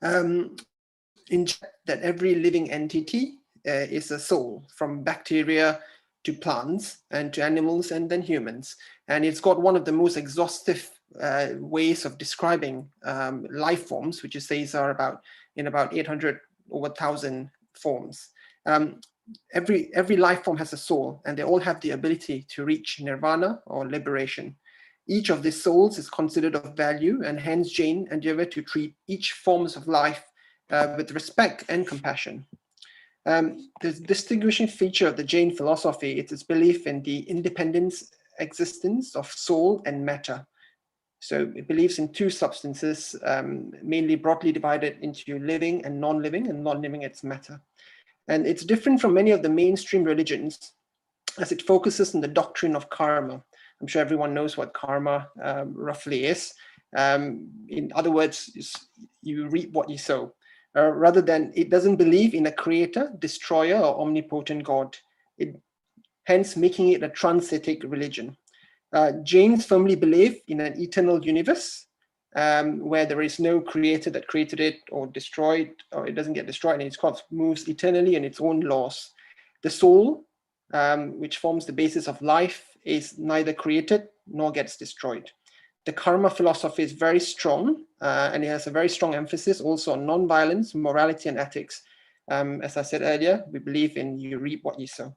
In that every living entity is a soul, from bacteria to plants and to animals and then humans. And it's got one of the most exhaustive ways of describing life forms, which it says are about 800 over 1,000 forms. Every life form has a soul, and they all have the ability to reach nirvana or liberation. Each of these souls is considered of value, and hence Jain endeavor to treat each forms of life with respect and compassion. The distinguishing feature of the Jain philosophy is its belief in the independent existence of soul and matter. So it believes in two substances, mainly broadly divided into living and non-living it's matter. And it's different from many of the mainstream religions as it focuses on the doctrine of karma. I'm sure everyone knows what karma roughly is. In other words, you reap what you sow. Rather than, it doesn't believe in a creator, destroyer, or omnipotent God, hence making it a transcendent religion. Jains firmly believe in an eternal universe where there is no creator that created it or destroyed, or it doesn't get destroyed, and it moves eternally in its own laws. The soul, which forms the basis of life, is neither created nor gets destroyed. The karma philosophy is very strong, and it has a very strong emphasis also on non-violence, morality, and ethics. As I said earlier, we believe in you reap what you sow.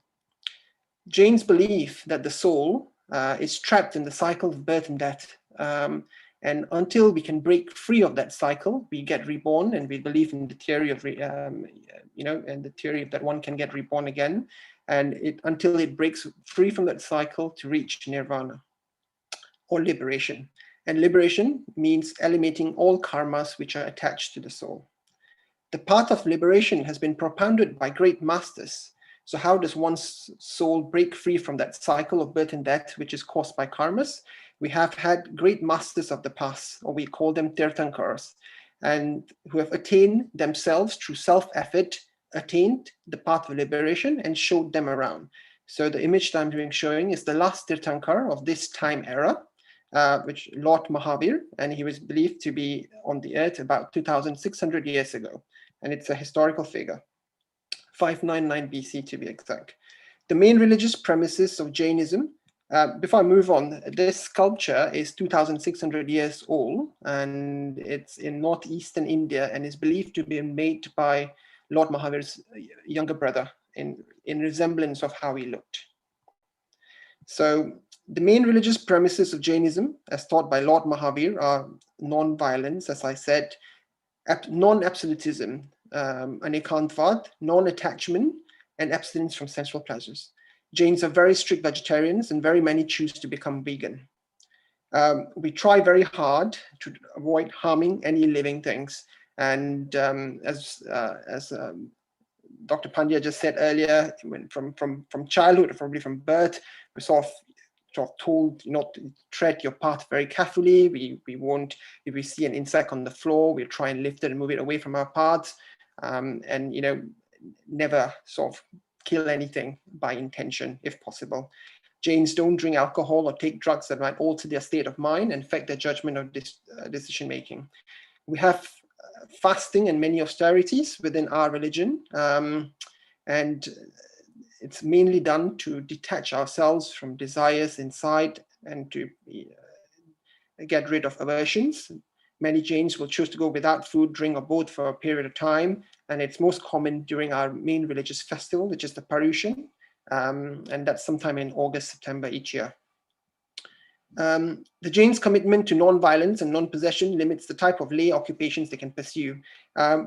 Jains believe that the soul is trapped in the cycle of birth and death. And until we can break free of that cycle, we get reborn, and we believe in the theory of, and the theory that one can get reborn again, and until it breaks free from that cycle to reach nirvana or liberation. And liberation means eliminating all karmas which are attached to the soul. The path of liberation has been propounded by great masters. So how does one's soul break free from that cycle of birth and death, which is caused by karmas? We have had great masters of the past, or we call them tirthankars, and who have attained themselves through self-effort, attained the path of liberation and showed them around. So the image that I'm showing is the last tirthankar of this time era, which Lord Mahavir, and he was believed to be on the earth about 2,600 years ago. And it's a historical figure, 599 BC to be exact. The main religious premises of Jainism, before I move on, this sculpture is 2,600 years old, and it's in northeastern India and is believed to be made by Lord Mahavir's younger brother in resemblance of how he looked. So the main religious premises of Jainism, as taught by Lord Mahavir, are non-violence, as I said, non-absolutism, anikantvad, non-attachment, and abstinence from sensual pleasures. Jains are very strict vegetarians, and very many choose to become vegan. We try very hard to avoid harming any living things. And as Dr. Pandya just said earlier, from childhood, or probably from birth, we're sort of told not to tread your path very carefully. We won't, if we see an insect on the floor, we'll try and lift it and move it away from our paths, and never sort of kill anything by intention if possible. Jains don't drink alcohol or take drugs that might alter their state of mind and affect their judgment or decision making. We have fasting and many austerities within our religion, and it's mainly done to detach ourselves from desires inside and to get rid of aversions. Many Jains will choose to go without food, drink, or both for a period of time, and it's most common during our main religious festival, which is the Parushan, and that's sometime in August, September each year. The Jains' commitment to non-violence and non-possession limits the type of lay occupations they can pursue.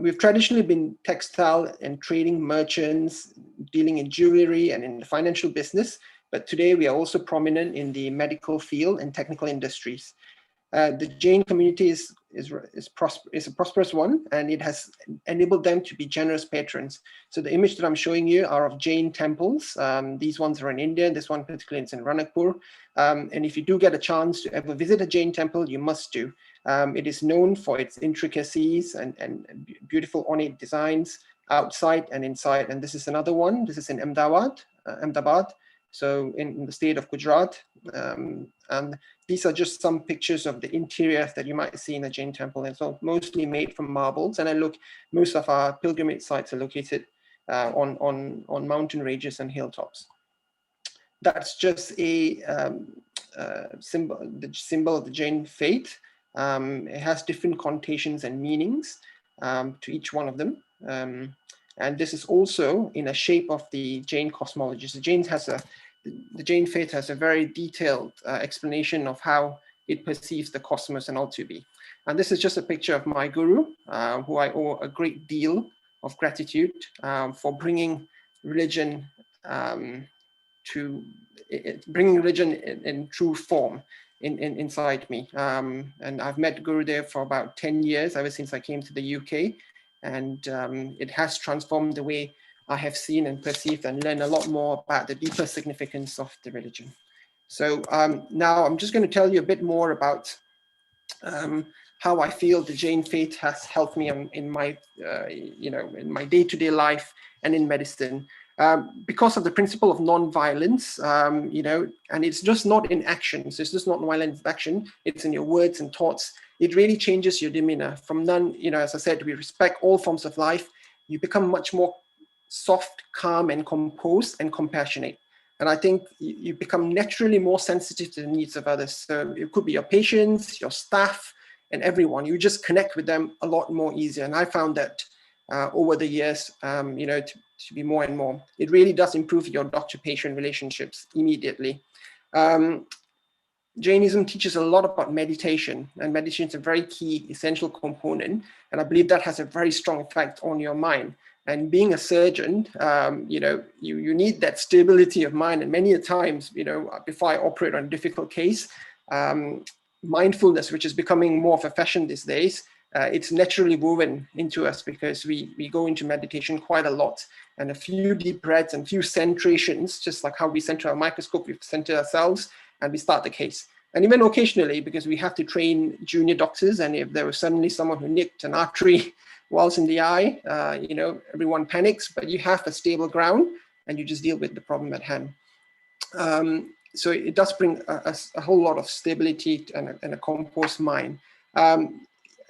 We've traditionally been textile and trading merchants, dealing in jewelry and in the financial business, but today we are also prominent in the medical field and technical industries. The Jain community is a prosperous one, and it has enabled them to be generous patrons. So the image that I'm showing you are of Jain temples. These ones are in India. This one particularly is in Ranakpur. And if you do get a chance to ever visit a Jain temple, you must do. It is known for its intricacies and beautiful ornate designs outside and inside. And this is another one. This is in Ahmedabad. So in the state of Gujarat. And these are just some pictures of the interior that you might see in a Jain temple. And so mostly made from marbles. And most of our pilgrimage sites are located on mountain ranges and hilltops. That's just a symbol of the Jain faith. It has different connotations and meanings to each one of them. And this is also in a shape of the Jain cosmology. So the Jain faith has a very detailed explanation of how it perceives the cosmos and all to be. And this is just a picture of my guru, who I owe a great deal of gratitude for bringing religion in true form inside me. And I've met Gurudev for about 10 years, ever since I came to the UK. And it has transformed the way I have seen and perceived and learned a lot more about the deeper significance of the religion. So now I'm just going to tell you a bit more about how I feel the Jain faith has helped me in my day-to-day life and in medicine. Because of the principle of non-violence, and it's just not in action. So it's just not violent action. It's in your words and thoughts. It really changes your demeanor. From none, as I said, we respect all forms of life. You become much more soft, calm, and composed and compassionate. And I think you become naturally more sensitive to the needs of others. So it could be your patients, your staff, and everyone. You just connect with them a lot more easier. And I found that over the years, to be more and more. It really does improve your doctor-patient relationships immediately. Jainism teaches a lot about meditation, and meditation is a very key, essential component. And I believe that has a very strong effect on your mind. And being a surgeon, you need that stability of mind. And many a times, before I operate on a difficult case, mindfulness, which is becoming more of a fashion these days, it's naturally woven into us because we go into meditation quite a lot. And a few deep breaths and few centrations, just like how we center our microscope, we center ourselves and we start the case. And even occasionally, because we have to train junior doctors, and if there was suddenly someone who nicked an artery whilst in the eye, everyone panics, but you have a stable ground and you just deal with the problem at hand. So it does bring a whole lot of stability and a composed mind.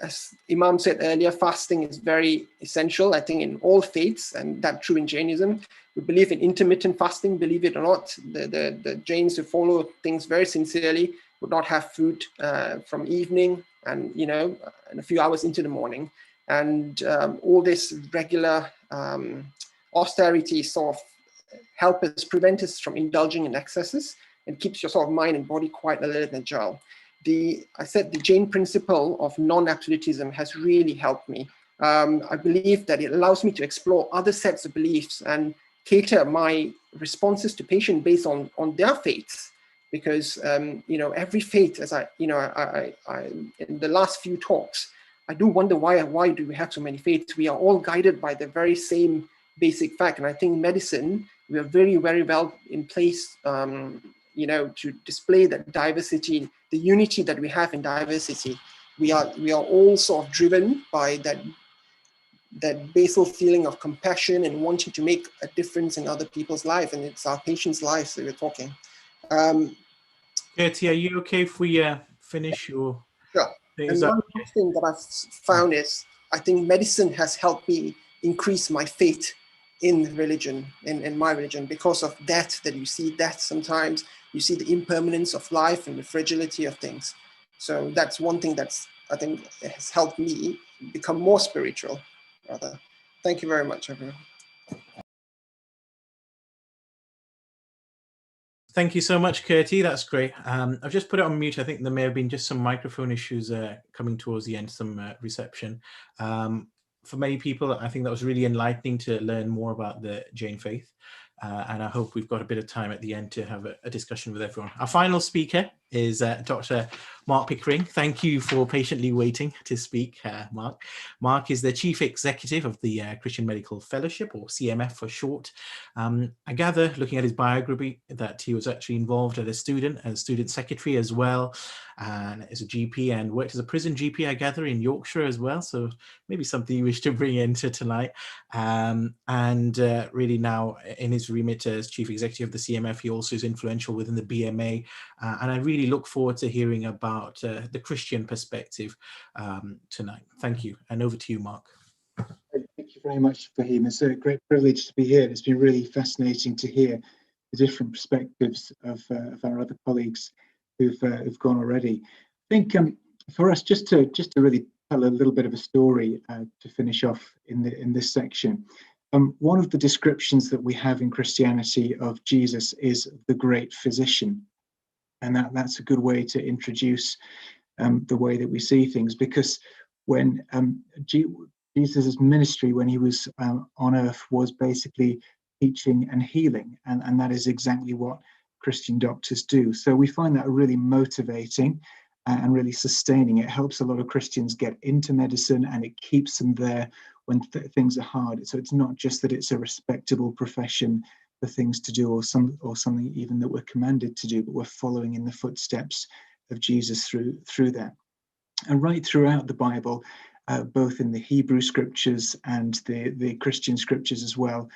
As Imam said earlier, fasting is very essential, I think, in all faiths, and that's true in Jainism. We believe in intermittent fasting, believe it or not. The Jains who follow things very sincerely would not have food from evening and, and a few hours into the morning. And all this regular austerity sort of help us, prevent us from indulging in excesses, and keeps your sort of mind and body quite alert and agile. I said the Jain principle of non-absolutism has really helped me. I believe that it allows me to explore other sets of beliefs and cater my responses to patients based on their faiths. Because every faith, as I in the last few talks, I do wonder why do we have so many faiths? We are all guided by the very same basic fact, and I think medicine, we are very, very well in place, to display that diversity, the unity that we have in diversity. We are all sort of driven by that basal feeling of compassion and wanting to make a difference in other people's life, and it's our patients' lives that we're talking.
Katie, are you okay if we finish your?
Sure. And one thing that I've found is, I think medicine has helped me increase my faith in religion, in my religion, because of death, that you see death sometimes, you see the impermanence of life and the fragility of things. So that's one thing that's, I think, has helped me become more spiritual, rather. Thank you very much, everyone.
Thank you so much, Katie. That's great. I've just put it on mute. I think there may have been just some microphone issues coming towards the end, some reception. For many people, I think that was really enlightening to learn more about the Jain faith. And I hope we've got a bit of time at the end to have a discussion with everyone. Our final speaker is Dr. Mark Pickering. Thank you for patiently waiting to speak, Mark. Mark is the Chief Executive of the Christian Medical Fellowship, or CMF for short. I gather, looking at his biography, that he was actually involved as student secretary as well, and as a GP, and worked as a prison GP, I gather, in Yorkshire as well. So maybe something you wish to bring into tonight. And really now in his remit as Chief Executive of the CMF, he also is influential within the BMA. And I really look forward to hearing about the Christian perspective tonight. Thank you. And over to you, Mark.
Thank you very much, Fahim. It's a great privilege to be here. It's been really fascinating to hear the different perspectives of our other colleagues who've gone already. I think for us, just to really tell a little bit of a story to finish off in this section. One of the descriptions that we have in Christianity of Jesus is the great physician. And that's a good way to introduce the way that we see things, because when Jesus' ministry, when he was on earth, was basically teaching and healing, and that is exactly what Christian doctors do. So we find that really motivating and really sustaining. It helps a lot of Christians get into medicine, and it keeps them there when things are hard. So it's not just that it's a respectable profession for things to do, or something even that we're commanded to do, but we're following in the footsteps of Jesus through that. And right throughout the Bible, both in the Hebrew scriptures and the Christian scriptures as well,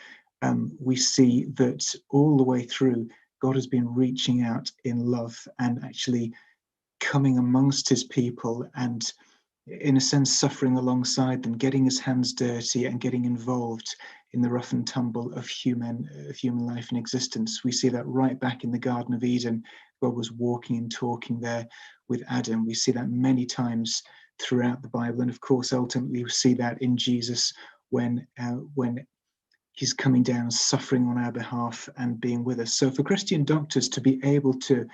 we see that all the way through, God has been reaching out in love and actually coming amongst his people and, in a sense, suffering alongside them, getting his hands dirty and getting involved the rough and tumble of human life and existence. We see that right back in the Garden of Eden. God was walking and talking there with Adam. We see that many times throughout the Bible, and of course ultimately we see that in Jesus when he's coming down, suffering on our behalf and being with us. So for Christian doctors to be able to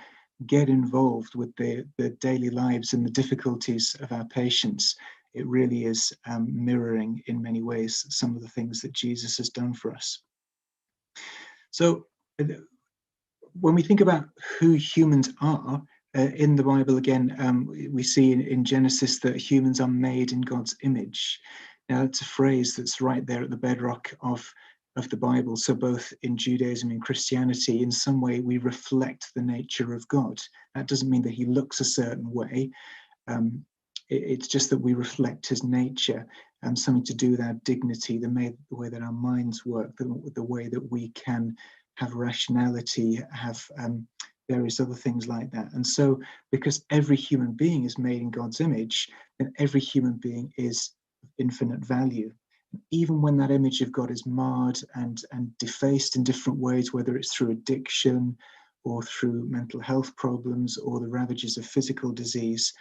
get involved with the daily lives and the difficulties of our patients, it really is mirroring in many ways some of the things that Jesus has done for us. So when we think about who humans are, in the Bible again, we see in Genesis that humans are made in God's image. Now it's a phrase that's right there at the bedrock of the Bible. So both in Judaism and Christianity, in some way we reflect the nature of God. That doesn't mean that he looks a certain way. It's just that we reflect his nature, something to do with our dignity, the way that our minds work, the way that we can have rationality, have various other things like that. And so because every human being is made in God's image, then every human being is of infinite value. Even when that image of God is marred and defaced in different ways, whether it's through addiction or through mental health problems or the ravages of physical disease,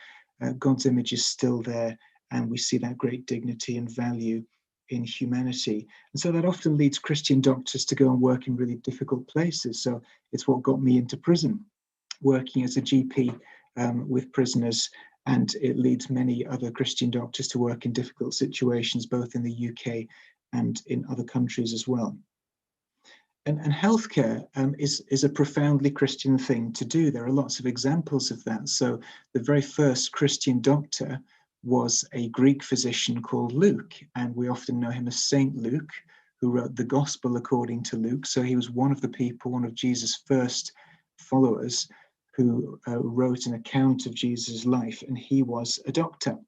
God's image is still there, and we see that great dignity and value in humanity. And so that often leads Christian doctors to go and work in really difficult places. So it's what got me into prison, working as a GP with prisoners. And it leads many other Christian doctors to work in difficult situations, both in the UK and in other countries as well. And healthcare is a profoundly Christian thing to do. There are lots of examples of that. So the very first Christian doctor was a Greek physician called Luke, and we often know him as Saint Luke, who wrote the Gospel according to Luke. So he was one of the people, one of Jesus' first followers, who wrote an account of Jesus' life, and he was a doctor.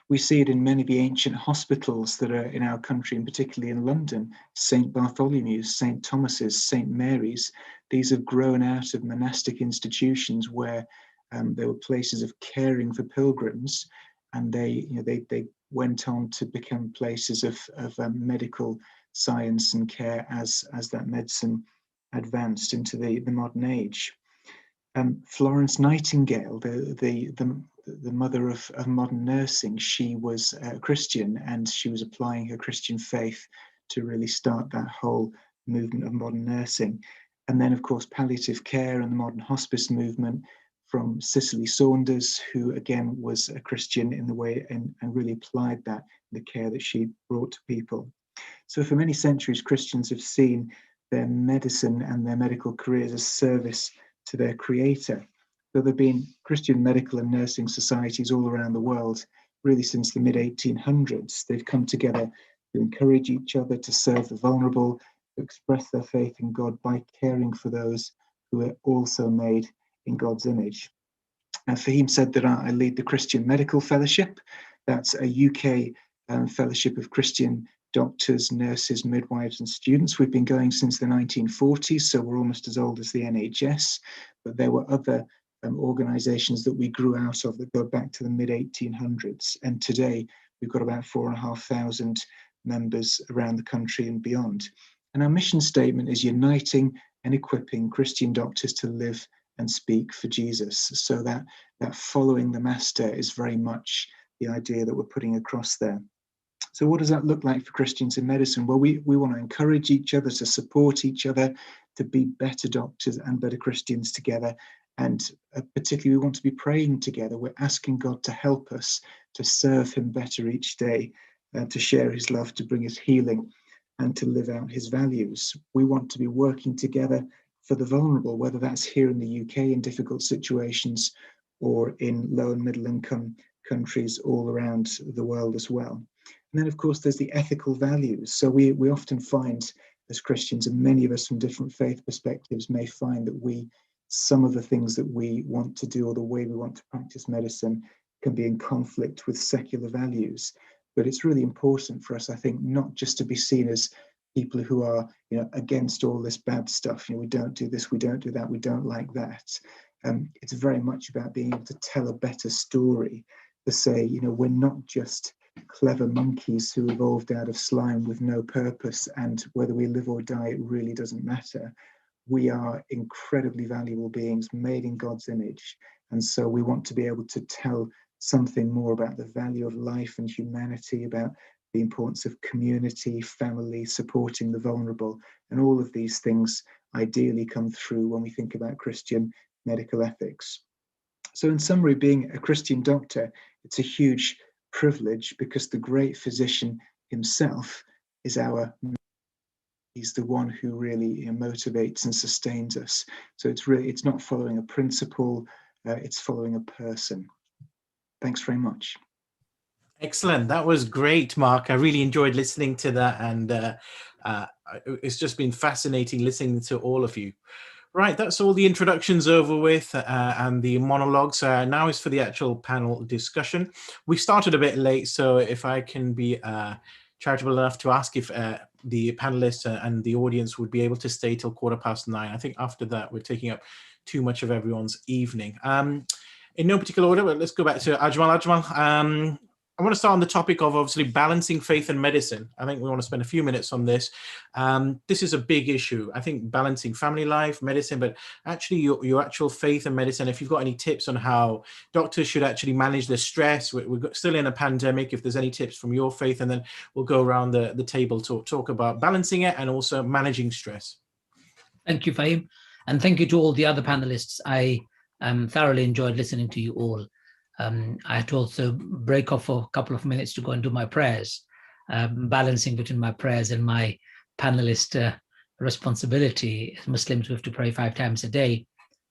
We see it in many of the ancient hospitals that are in our country, and particularly in London, St. Bartholomew's, St. Thomas's, St. Mary's. These have grown out of monastic institutions where there were places of caring for pilgrims, and they went on to become places of medical science and care as that medicine advanced into the modern age. Florence Nightingale, the mother of modern nursing, she was a Christian, and she was applying her Christian faith to really start that whole movement of modern nursing. And then, of course, palliative care and the modern hospice movement from Cicely Saunders, who again was a Christian in the way and really applied that, the care that she brought to people. So for many centuries, Christians have seen their medicine and their medical careers as service to their creator. So there have been Christian medical and nursing societies all around the world, really since the mid-1800s. They've come together to encourage each other, to serve the vulnerable, to express their faith in God by caring for those who are also made in God's image. And Fahim said that I lead the Christian Medical Fellowship. That's a UK fellowship of Christian doctors, nurses, midwives, and students. We've been going since the 1940s, so we're almost as old as the NHS. But there were other organisations that we grew out of that go back to the mid-1800s. And today we've got about 4,500 members around the country and beyond. And our mission statement is uniting and equipping Christian doctors to live and speak for Jesus. So that following the master is very much the idea that we're putting across there. So what does that look like for Christians in medicine? Well, we want to encourage each other, to support each other, to be better doctors and better Christians together. And particularly, we want to be praying together. We're asking God to help us to serve him better each day, to share his love, to bring us healing, and to live out his values. We want to be working together for the vulnerable, whether that's here in the UK in difficult situations or in low and middle income countries all around the world as well. And then, of course, there's the ethical values. So we often find as Christians, and many of us from different faith perspectives may find that some of the things that we want to do or the way we want to practice medicine can be in conflict with secular values. But it's really important for us, I think, not just to be seen as people who are, against all this bad stuff. We don't do this, we don't do that, we don't like that. It's very much about being able to tell a better story, to say, we're not just clever monkeys who evolved out of slime with no purpose, and whether we live or die, it really doesn't matter. We are incredibly valuable beings made in God's image. And so we want to be able to tell something more about the value of life and humanity, about the importance of community, family, supporting the vulnerable. And all of these things ideally come through when we think about Christian medical ethics. So in summary, being a Christian doctor, it's a huge privilege because the great physician himself is he's the one who really motivates and sustains us. So it's not following a principle, it's following a person. Thanks very much.
Excellent. That was great, Mark. I really enjoyed listening to that, and it's just been fascinating listening to all of you. Right, that's all the introductions over with and the monologues. Now is for the actual panel discussion. We started a bit late, so if I can be charitable enough to ask if the panelists and the audience would be able to stay till 9:15. I think after that, we're taking up too much of everyone's evening. In no particular order, but let's go back to Ajmal. Ajmal, I want to start on the topic of obviously balancing faith and medicine. I think we want to spend a few minutes on this. This is a big issue. I think balancing family life, medicine, but actually your actual faith and medicine. If you've got any tips on how doctors should actually manage the stress, we're still in a pandemic. If there's any tips from your faith, and then we'll go around the table to talk about balancing it and also managing stress.
Thank you, Fahim. And thank you to all the other panelists. I thoroughly enjoyed listening to you all. I had to also break off for a couple of minutes to go and do my prayers, balancing between my prayers and my panelist responsibility. As Muslims, we have to pray 5 times a day.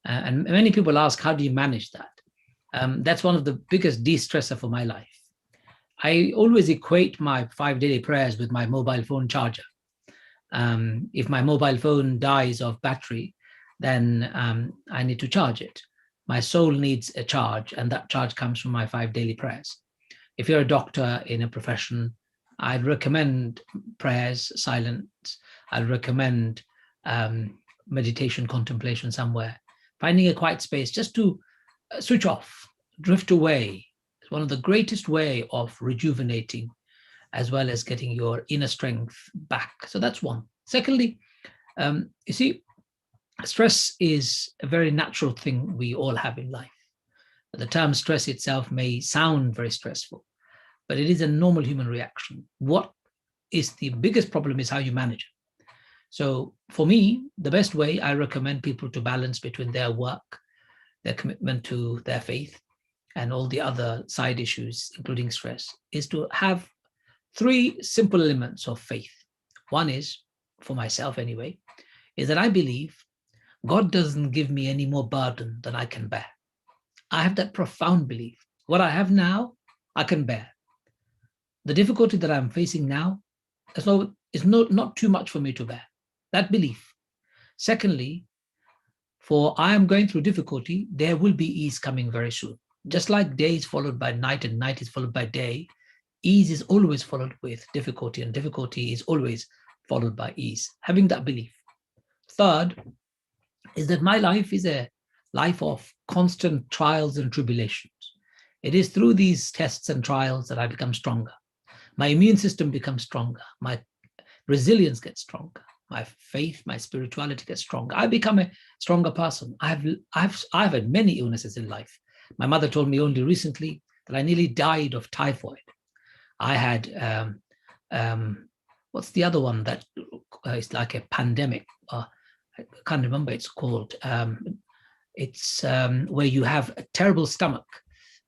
And many people ask, how do you manage that? That's one of the biggest de-stressor for my life. I always equate my 5 daily prayers with my mobile phone charger. If my mobile phone dies of battery, then I need to charge it. My soul needs a charge, and that charge comes from my 5 daily prayers. If you're a doctor in a profession, I'd recommend prayers, silence. I'd recommend meditation, contemplation somewhere. Finding a quiet space just to switch off, drift away. It's one of the greatest way of rejuvenating, as well as getting your inner strength back. So that's one. Secondly, you see, stress is a very natural thing we all have in life. The term stress itself may sound very stressful, but it is a normal human reaction. What is the biggest problem is how you manage it. So for me, the best way I recommend people to balance between their work, their commitment to their faith, and all the other side issues, including stress, is to have 3 simple elements of faith. One is, for myself anyway, is that I believe God doesn't give me any more burden than I can bear. I have that profound belief. What I have now, I can bear. The difficulty that I'm facing now is not too much for me to bear. That belief. Secondly, for I am going through difficulty, there will be ease coming very soon. Just like day is followed by night and night is followed by day, ease is always followed with difficulty, and difficulty is always followed by ease. Having that belief. Third, is that my life is a life of constant trials and tribulations. It is through these tests and trials that I become stronger. My immune system becomes stronger. My resilience gets stronger. My faith, my spirituality gets stronger. I become a stronger person. I've had many illnesses in life. My mother told me only recently that I nearly died of typhoid. I had, what's the other one that is like a pandemic? I can't remember it's called. It's where you have a terrible stomach.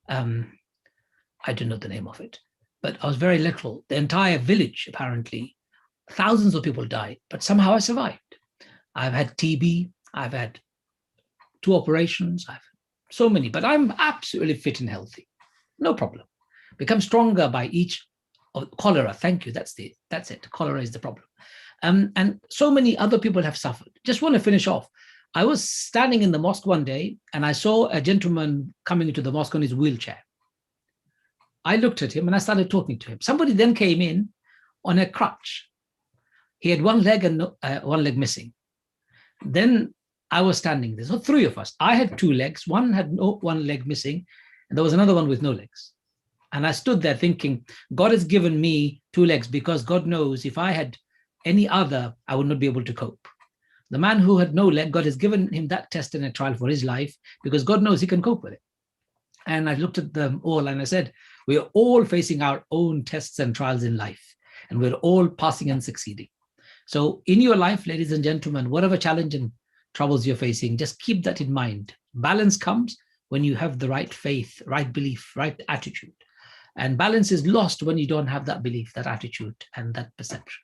I don't know the name of it, but I was very little. The entire village, apparently, thousands of people died, but somehow I survived. I've had TB, I've had 2 operations, I've so many, but I'm absolutely fit and healthy. No problem. Become stronger by each. Cholera, thank you, that's it. Cholera is the problem. And so many other people have suffered. Just want to finish off. I was standing in the mosque one day and I saw a gentleman coming into the mosque on his wheelchair. I looked at him and I started talking to him. Somebody then came in on a crutch. He had 1 leg and 1 leg missing. Then I was standing there. So 3 of us. I had 2 legs. One had 1 leg missing, and there was another one with no legs. And I stood there thinking, God has given me 2 legs because God knows if I had any other, I would not be able to cope. The man who had no leg, God has given him that test and a trial for his life because God knows he can cope with it. And I looked at them all and I said, we are all facing our own tests and trials in life, and we're all passing and succeeding. So in your life, ladies and gentlemen, whatever challenge and troubles you're facing, just keep that in mind. Balance comes when you have the right faith, right belief, right attitude. And balance is lost when you don't have that belief, that attitude, and that perception.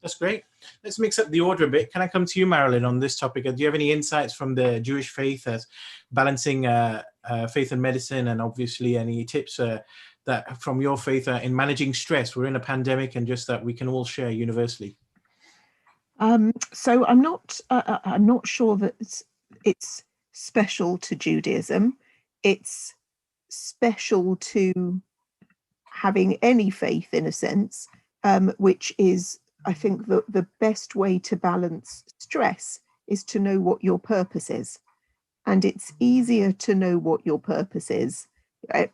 That's great. Let's mix up the order a bit. Can I come to you, Marilyn, on this topic? Do you have any insights from the Jewish faith as balancing faith and medicine, and obviously any tips that from your faith in managing stress? We're in a pandemic, and just that we can all share universally.
So I'm not sure that it's special to Judaism. It's special to having any faith, in a sense, which is, I think, the best way to balance stress is to know what your purpose is. And it's easier to know what your purpose is.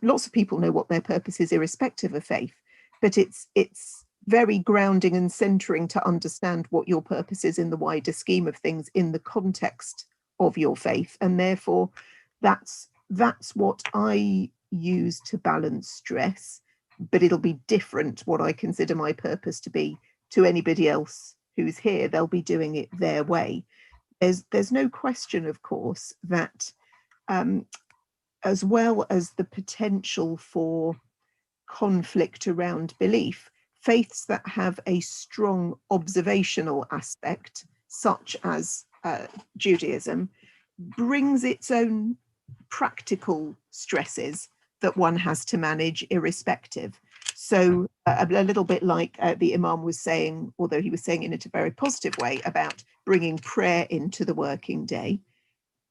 Lots of people know what their purpose is irrespective of faith, but it's very grounding and centering to understand what your purpose is in the wider scheme of things in the context of your faith. And therefore, that's what I use to balance stress, but it'll be different what I consider my purpose to be to anybody else who's here. They'll be doing it their way. There's no question, of course, that as well as the potential for conflict around belief, faiths that have a strong observational aspect, such as Judaism, brings its own practical stresses that one has to manage irrespective. So a little bit like the Imam was saying, although he was saying it in a very positive way about bringing prayer into the working day,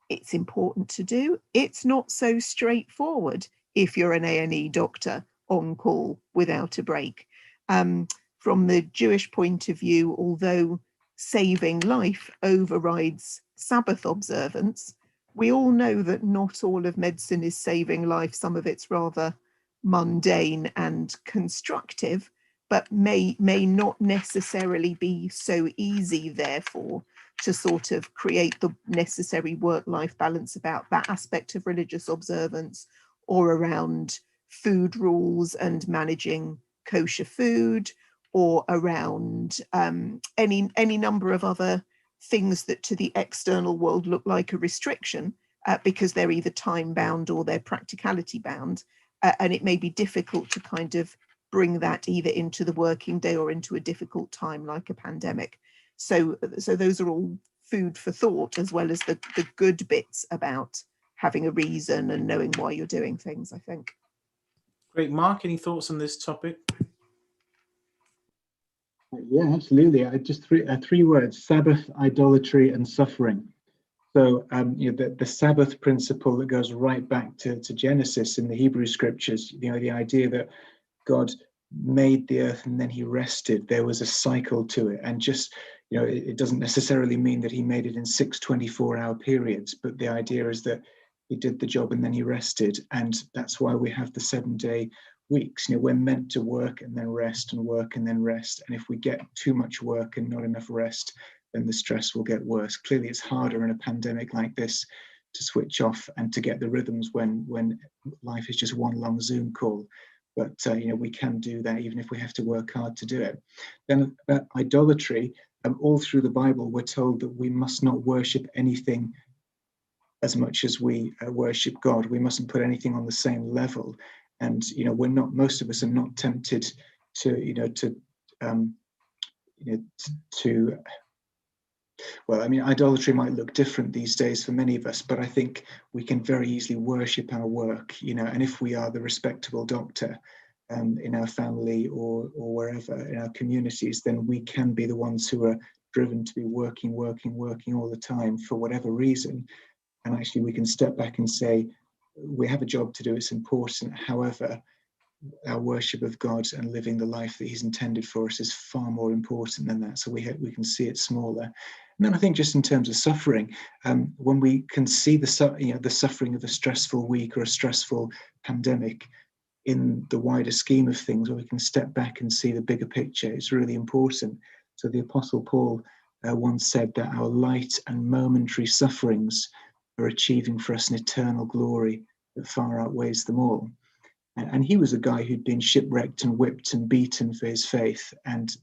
it's important to do. It's not so straightforward if you're an A&E doctor on call without a break. From the Jewish point of view, although saving life overrides Sabbath observance, we all know that not all of medicine is saving life. Some of it's rather mundane and constructive, but may not necessarily be so easy, therefore, to sort of create the necessary work-life balance about that aspect of religious observance, or around food rules and managing kosher food, or around any number of other things that to the external world look like a restriction because they're either time bound or they're practicality bound. And it may be difficult to kind of bring that either into the working day or into a difficult time like a pandemic. So those are all food for thought, as well as the good bits about having a reason and knowing why you're doing things, I think.
Great. Mark, any thoughts on this topic?
Yeah, absolutely. Just three words: Sabbath, idolatry, and suffering. So the Sabbath principle that goes right back to Genesis in the Hebrew scriptures, the idea that God made the earth and then he rested. There was a cycle to it, and just it doesn't necessarily mean that he made it in 6 24-hour periods, but the idea is that he did the job and then he rested. And that's why we have the 7-day weeks. We're meant to work and then rest, and work and then rest. And if we get too much work and not enough rest, then the stress will get worse. Clearly, it's harder in a pandemic like this to switch off and to get the rhythms when life is just one long Zoom call. But we can do that even if we have to work hard to do it. Then about idolatry, all through the Bible, we're told that we must not worship anything as much as we worship God. We mustn't put anything on the same level. And we're not. Most of us are not tempted to well, I mean, idolatry might look different these days for many of us, but I think we can very easily worship our work, and if we are the respectable doctor in our family or wherever in our communities, then we can be the ones who are driven to be working all the time for whatever reason. And actually we can step back and say, we have a job to do, it's important. However, our worship of God and living the life that he's intended for us is far more important than that. So we can see it smaller. And then I think just in terms of suffering, when we can see the suffering of a stressful week or a stressful pandemic, in the wider scheme of things, where we can step back and see the bigger picture, is really important. So the Apostle Paul once said that our light and momentary sufferings are achieving for us an eternal glory that far outweighs them all. And he was a guy who'd been shipwrecked and whipped and beaten for his faith,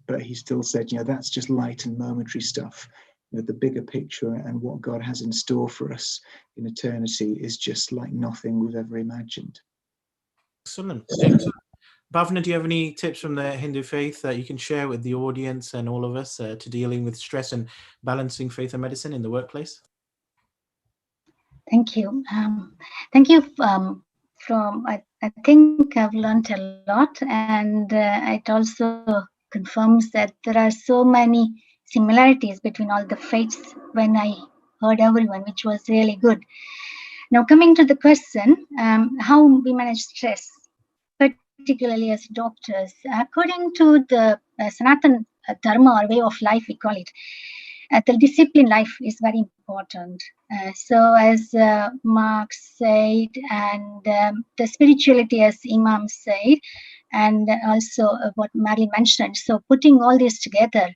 but he still said, that's just light and momentary stuff. The bigger picture and what God has in store for us in eternity is just like nothing we've ever imagined.
Excellent. Excellent. Bhavna, do you have any tips from the Hindu faith that you can share with the audience and all of us to dealing with stress and balancing faith and medicine in the workplace?
Thank you. Thank you. I think I've learned a lot, and it also confirms that there are so many similarities between all the faiths when I heard everyone, which was really good. Now, coming to the question, how we manage stress, particularly as doctors, according to the Sanatan Dharma, or way of life, we call it, the discipline life is very important. So as Marx said, and the spirituality, as Imam said, and also what Mary mentioned. So putting all this together,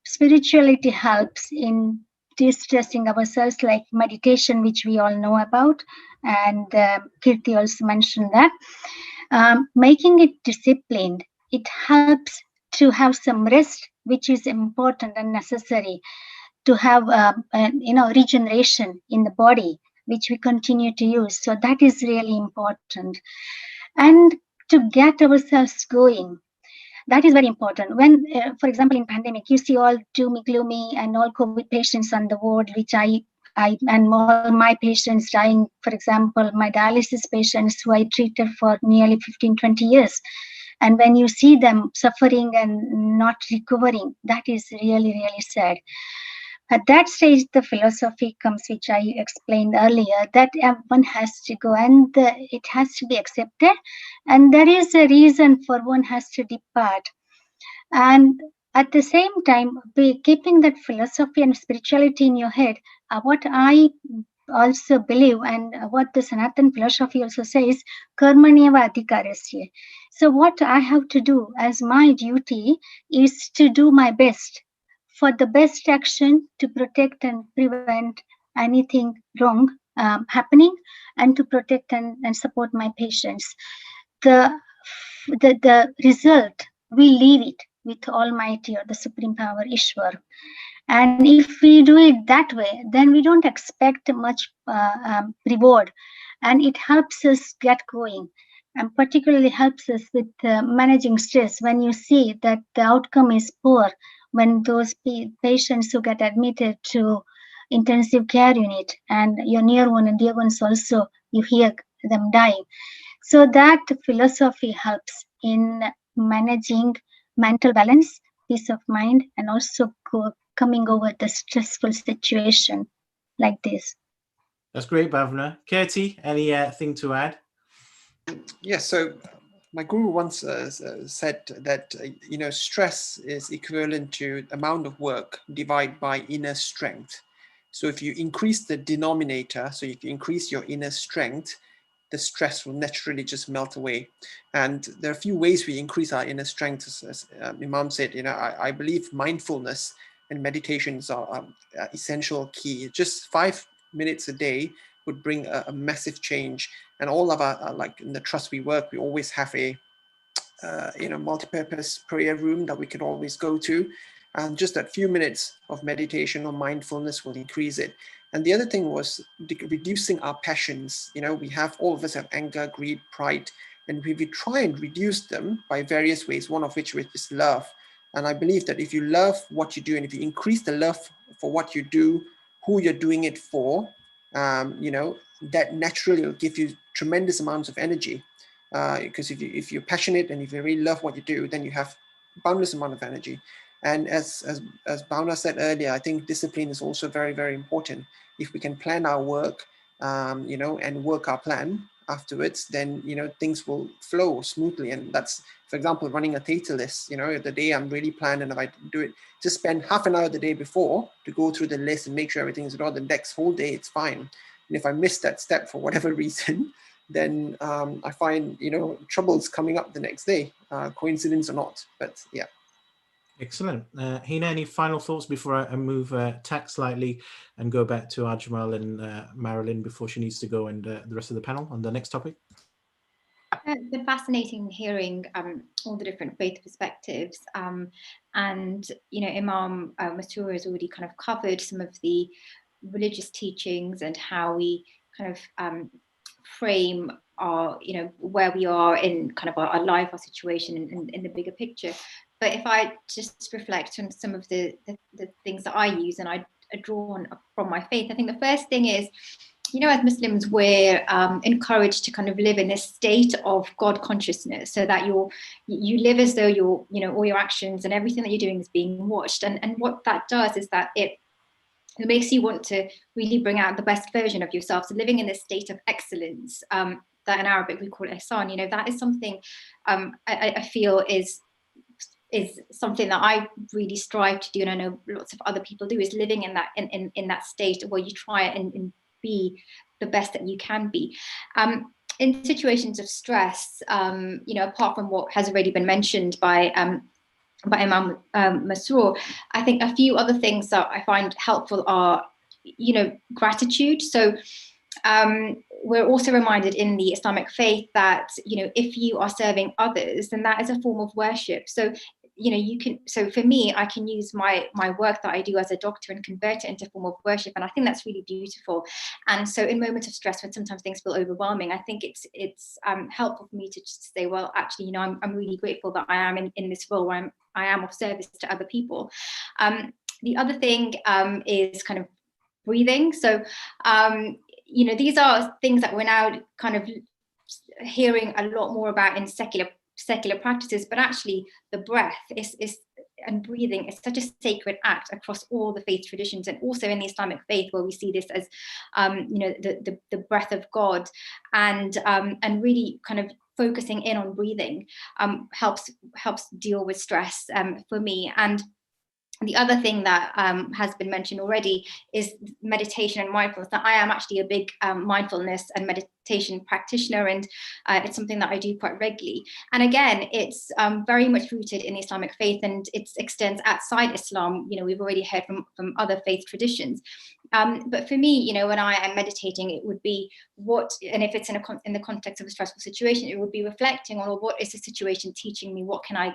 spirituality helps in distressing ourselves, like meditation, which we all know about, and Kirti also mentioned that. Making it disciplined, it helps to have some rest, which is important and necessary to have regeneration in the body, which we continue to use. So that is really important. And to get ourselves going, that is very important. When, for example, in pandemic, you see all doomy, gloomy, and all COVID patients on the ward, which I and all my patients dying, for example, my dialysis patients who I treated for nearly 15, 20 years. And when you see them suffering and not recovering, that is really, really sad. At that stage, the philosophy comes, which I explained earlier, that one has to go and it has to be accepted. And there is a reason for one has to depart. And at the same time, keeping that philosophy and spirituality in your head, what I also believe, and what the Sanatan philosophy also says, karmanyeva adhikarasya. So what I have to do as my duty is to do my best for the best action to protect and prevent anything wrong happening, and to protect and support my patients. The result, we leave it with Almighty, or the Supreme Power, Ishwar. And if we do it that way, then we don't expect much reward, and it helps us get going, and particularly helps us with managing stress. When you see that the outcome is poor, when those patients who get admitted to intensive care unit, and your near one and dear ones also, you hear them dying. So that philosophy helps in managing mental balance, peace of mind, and also coming over the stressful situation like this.
That's great, Bhavna. Kirti, anything to add?
Yes, so my guru once said that, stress is equivalent to amount of work divided by inner strength. So if you increase the denominator, so if you increase your inner strength, the stress will naturally just melt away. And there are a few ways we increase our inner strength. As Imam said, I believe mindfulness and meditations are essential key. Just 5 minutes a day would bring a massive change. And all of our, like in the trust we work, we always have a multi-purpose prayer room that we can always go to. And just that few minutes of meditation or mindfulness will increase it. And the other thing was reducing our passions. All of us have anger, greed, pride, and we try and reduce them by various ways, one of which is love. And I believe that if you love what you do, and if you increase the love for what you do, who you're doing it for, that naturally will give you tremendous amounts of energy. Because if you're passionate and if you really love what you do, then you have boundless amount of energy. And as Bhavna said earlier, I think discipline is also very, very important. If we can plan our work, and work our plan afterwards, then things will flow smoothly. And that's, for example, running a theta list. The day I'm really planned, and if I do it, just spend half an hour the day before to go through the list and make sure everything is right. The next whole day it's fine. And if I miss that step for whatever reason, then I find, troubles coming up the next day, coincidence or not, but yeah.
Excellent. Hina, any final thoughts before I move tack slightly and go back to Ajmal and Marilyn before she needs to go, and the rest of the panel on the next topic?
It's been fascinating hearing all the different faith perspectives, and Imam Masroor has already kind of covered some of the religious teachings and how we kind of frame our, where we are in kind of our life, our situation in the bigger picture. But if I just reflect on some of the things that I use and I draw on from my faith, I think the first thing is, as Muslims, we're encouraged to kind of live in this state of God consciousness, so that you live as though all your actions and everything that you're doing is being watched. And what that does is that it makes you want to really bring out the best version of yourself. So living in this state of excellence, that in Arabic we call ihsan, that is something I feel is something that I really strive to do, and I know lots of other people do, is living in that state where you try and be the best that you can be. In situations of stress, apart from what has already been mentioned by Imam Masroor, I think a few other things that I find helpful are, gratitude. So we're also reminded in the Islamic faith that, if you are serving others, then that is a form of worship. So so for me, I can use my work that I do as a doctor and convert it into a form of worship, and I think that's really beautiful. And so in moments of stress, when sometimes things feel overwhelming, I think it's helpful for me to just say, well, actually, I'm really grateful that I am in this role where I am of service to other people. The other thing is kind of breathing. So these are things that we're now kind of hearing a lot more about in secular practices, but actually the breath and breathing is such a sacred act across all the faith traditions, and also in the Islamic faith, where we see this as the breath of God, and really kind of focusing in on breathing helps deal with stress for me. And the other thing that has been mentioned already is meditation and mindfulness. Now, I am actually a big mindfulness and meditation practitioner, and it's something that I do quite regularly. And again, it's very much rooted in the Islamic faith, and it extends outside Islam. We've already heard from other faith traditions. But for me, when I am meditating, it would be and if it's in the context of a stressful situation, it would be reflecting on, well, what is the situation teaching me? What can I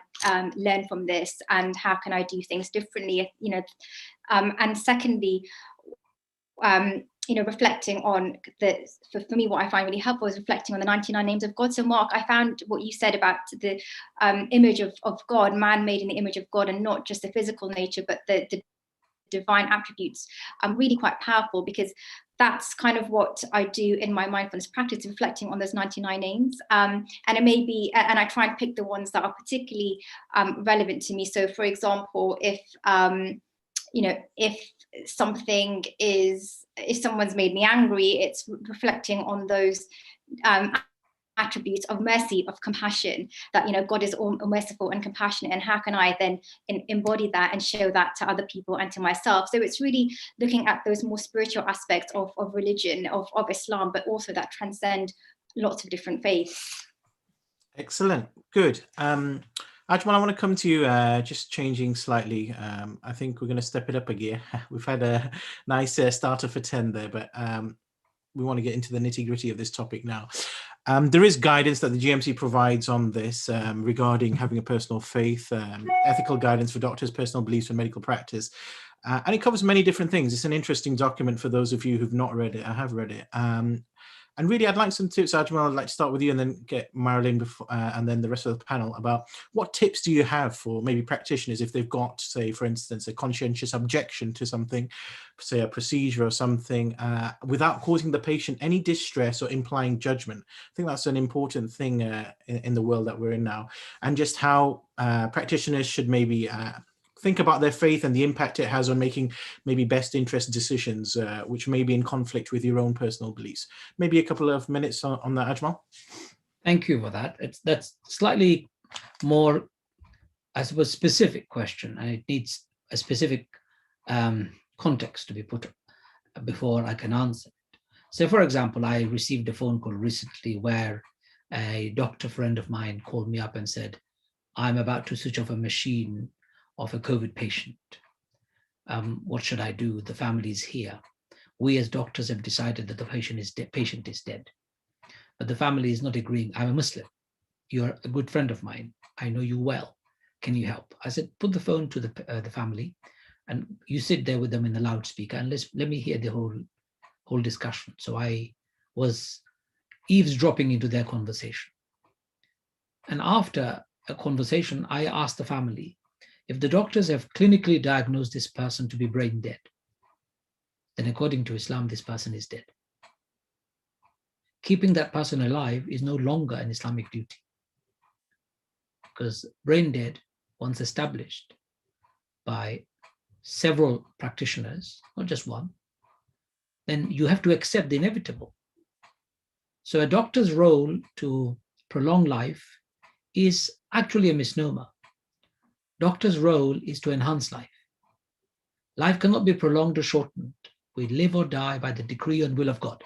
learn from this? And how can I do things differently? And secondly, reflecting on for me, what I find really helpful is reflecting on the 99 names of God. So Mark, I found what you said about the image of God, man made in the image of God, and not just the physical nature, but the divine attributes, really quite powerful, because that's kind of what I do in my mindfulness practice, reflecting on those 99 names. And it may be, and I try and pick the ones that are particularly relevant to me. So for example, if someone's made me angry, it's reflecting on those attributes of mercy, of compassion, that God is all merciful and compassionate, and how can I then embody that and show that to other people and to myself. So it's really looking at those more spiritual aspects of religion, of Islam, but also that transcend lots of different faiths.
Excellent, good. Ajmal, I want to come to you, just changing slightly. I think we're going to step it up a gear. We've had a nice starter for 10 there, but we want to get into the nitty-gritty of this topic now. There is guidance that the GMC provides on this regarding having a personal faith, ethical guidance for doctors, personal beliefs, and medical practice. And it covers many different things. It's an interesting document for those of you who've not read it. I have read it. And really, I'd like some tips, Ajmal. I'd like to start with you and then get Marilyn before, and then the rest of the panel, about what tips do you have for maybe practitioners if they've got, say, for instance, a conscientious objection to something, say a procedure or something, without causing the patient any distress or implying judgment. I think that's an important thing in the world that we're in now, and just how practitioners should maybe think about their faith and the impact it has on making maybe best interest decisions, which may be in conflict with your own personal beliefs. Maybe a couple of minutes on that, Ajmal.
Thank you for that. That's slightly more, I suppose, specific question, and it needs a specific context to be put before I can answer it. So for example, I received a phone call recently where a doctor friend of mine called me up and said, I'm about to switch off a machine of a COVID patient. What should I do? The family is here. We as doctors have decided that the patient is dead. But the family is not agreeing. I'm a Muslim. You're a good friend of mine. I know you well. Can you help? I said, put the phone to the family and you sit there with them in the loudspeaker and let me hear the whole discussion. So I was eavesdropping into their conversation. And after a conversation, I asked the family, if the doctors have clinically diagnosed this person to be brain dead, then according to Islam, this person is dead. Keeping that person alive is no longer an Islamic duty. Because brain dead, once established by several practitioners, not just one, then you have to accept the inevitable. So a doctor's role to prolong life is actually a misnomer. Doctor's role is to enhance life. Life cannot be prolonged or shortened. We live or die by the decree and will of God.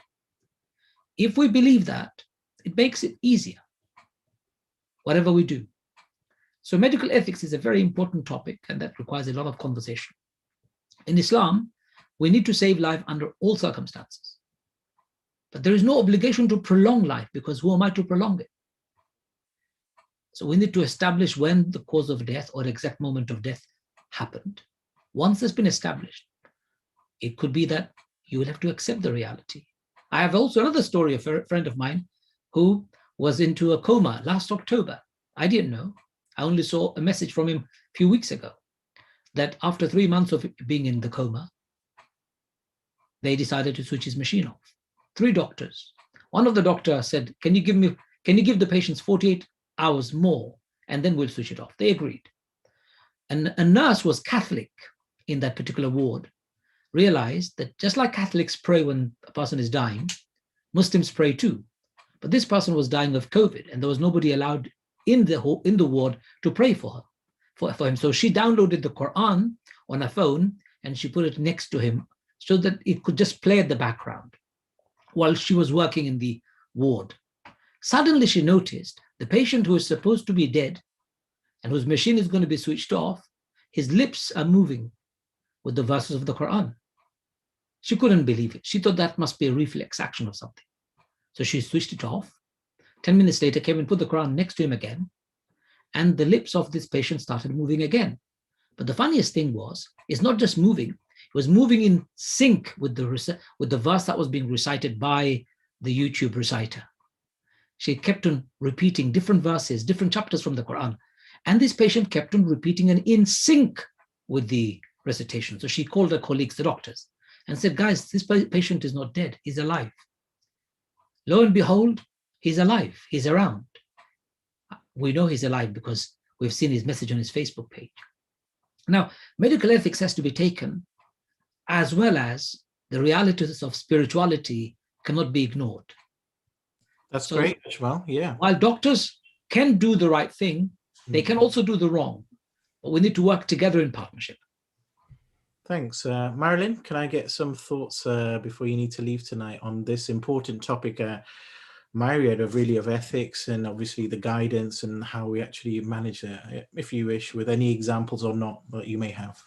If we believe that, it makes it easier, whatever we do. So medical ethics is a very important topic, and that requires a lot of conversation. In Islam, we need to save life under all circumstances. But there is no obligation to prolong life, because who am I to prolong it? So we need to establish when the cause of death or exact moment of death happened. Once it's been established, it could be that you will have to accept the reality. I have also another story of a friend of mine who was into a coma last October. I didn't know. I only saw a message from him a few weeks ago that after 3 months of being in the coma, they decided to switch his machine off. 3 doctors. One of the doctors said, can you give the patients 48 hours more and then we'll switch it off? They agreed. And a nurse was Catholic in that particular ward, realized that just like Catholics pray when a person is dying, Muslims pray too. But this person was dying of COVID and there was nobody allowed in the ward to pray for him. So she downloaded the Quran on her phone and she put it next to him so that it could just play at the background while she was working in the ward. Suddenly she noticed the patient who is supposed to be dead and whose machine is going to be switched off, his lips are moving with the verses of the Quran. She couldn't believe it. She thought that must be a reflex action of something. So she switched it off. 10 minutes later, came and put the Quran next to him again, and the lips of this patient started moving again. But the funniest thing was, it's not just moving, it was moving in sync with the verse that was being recited by the YouTube reciter. She kept on repeating different verses, different chapters from the Quran, and this patient kept on repeating and in sync with the recitation. So she called her colleagues, the doctors, and said, guys, this patient is not dead, he's alive. Lo and behold, he's alive, he's around. We know he's alive because we've seen his message on his Facebook page. Now, medical ethics has to be taken as well as the realities of spirituality cannot be ignored.
That's great as well, yeah.
While doctors can do the right thing, they can also do the wrong. But we need to work together in partnership.
Thanks. Marilyn, can I get some thoughts before you need to leave tonight on this important topic, myriad of ethics and obviously the guidance and how we actually manage it, if you wish, with any examples or not that you may have.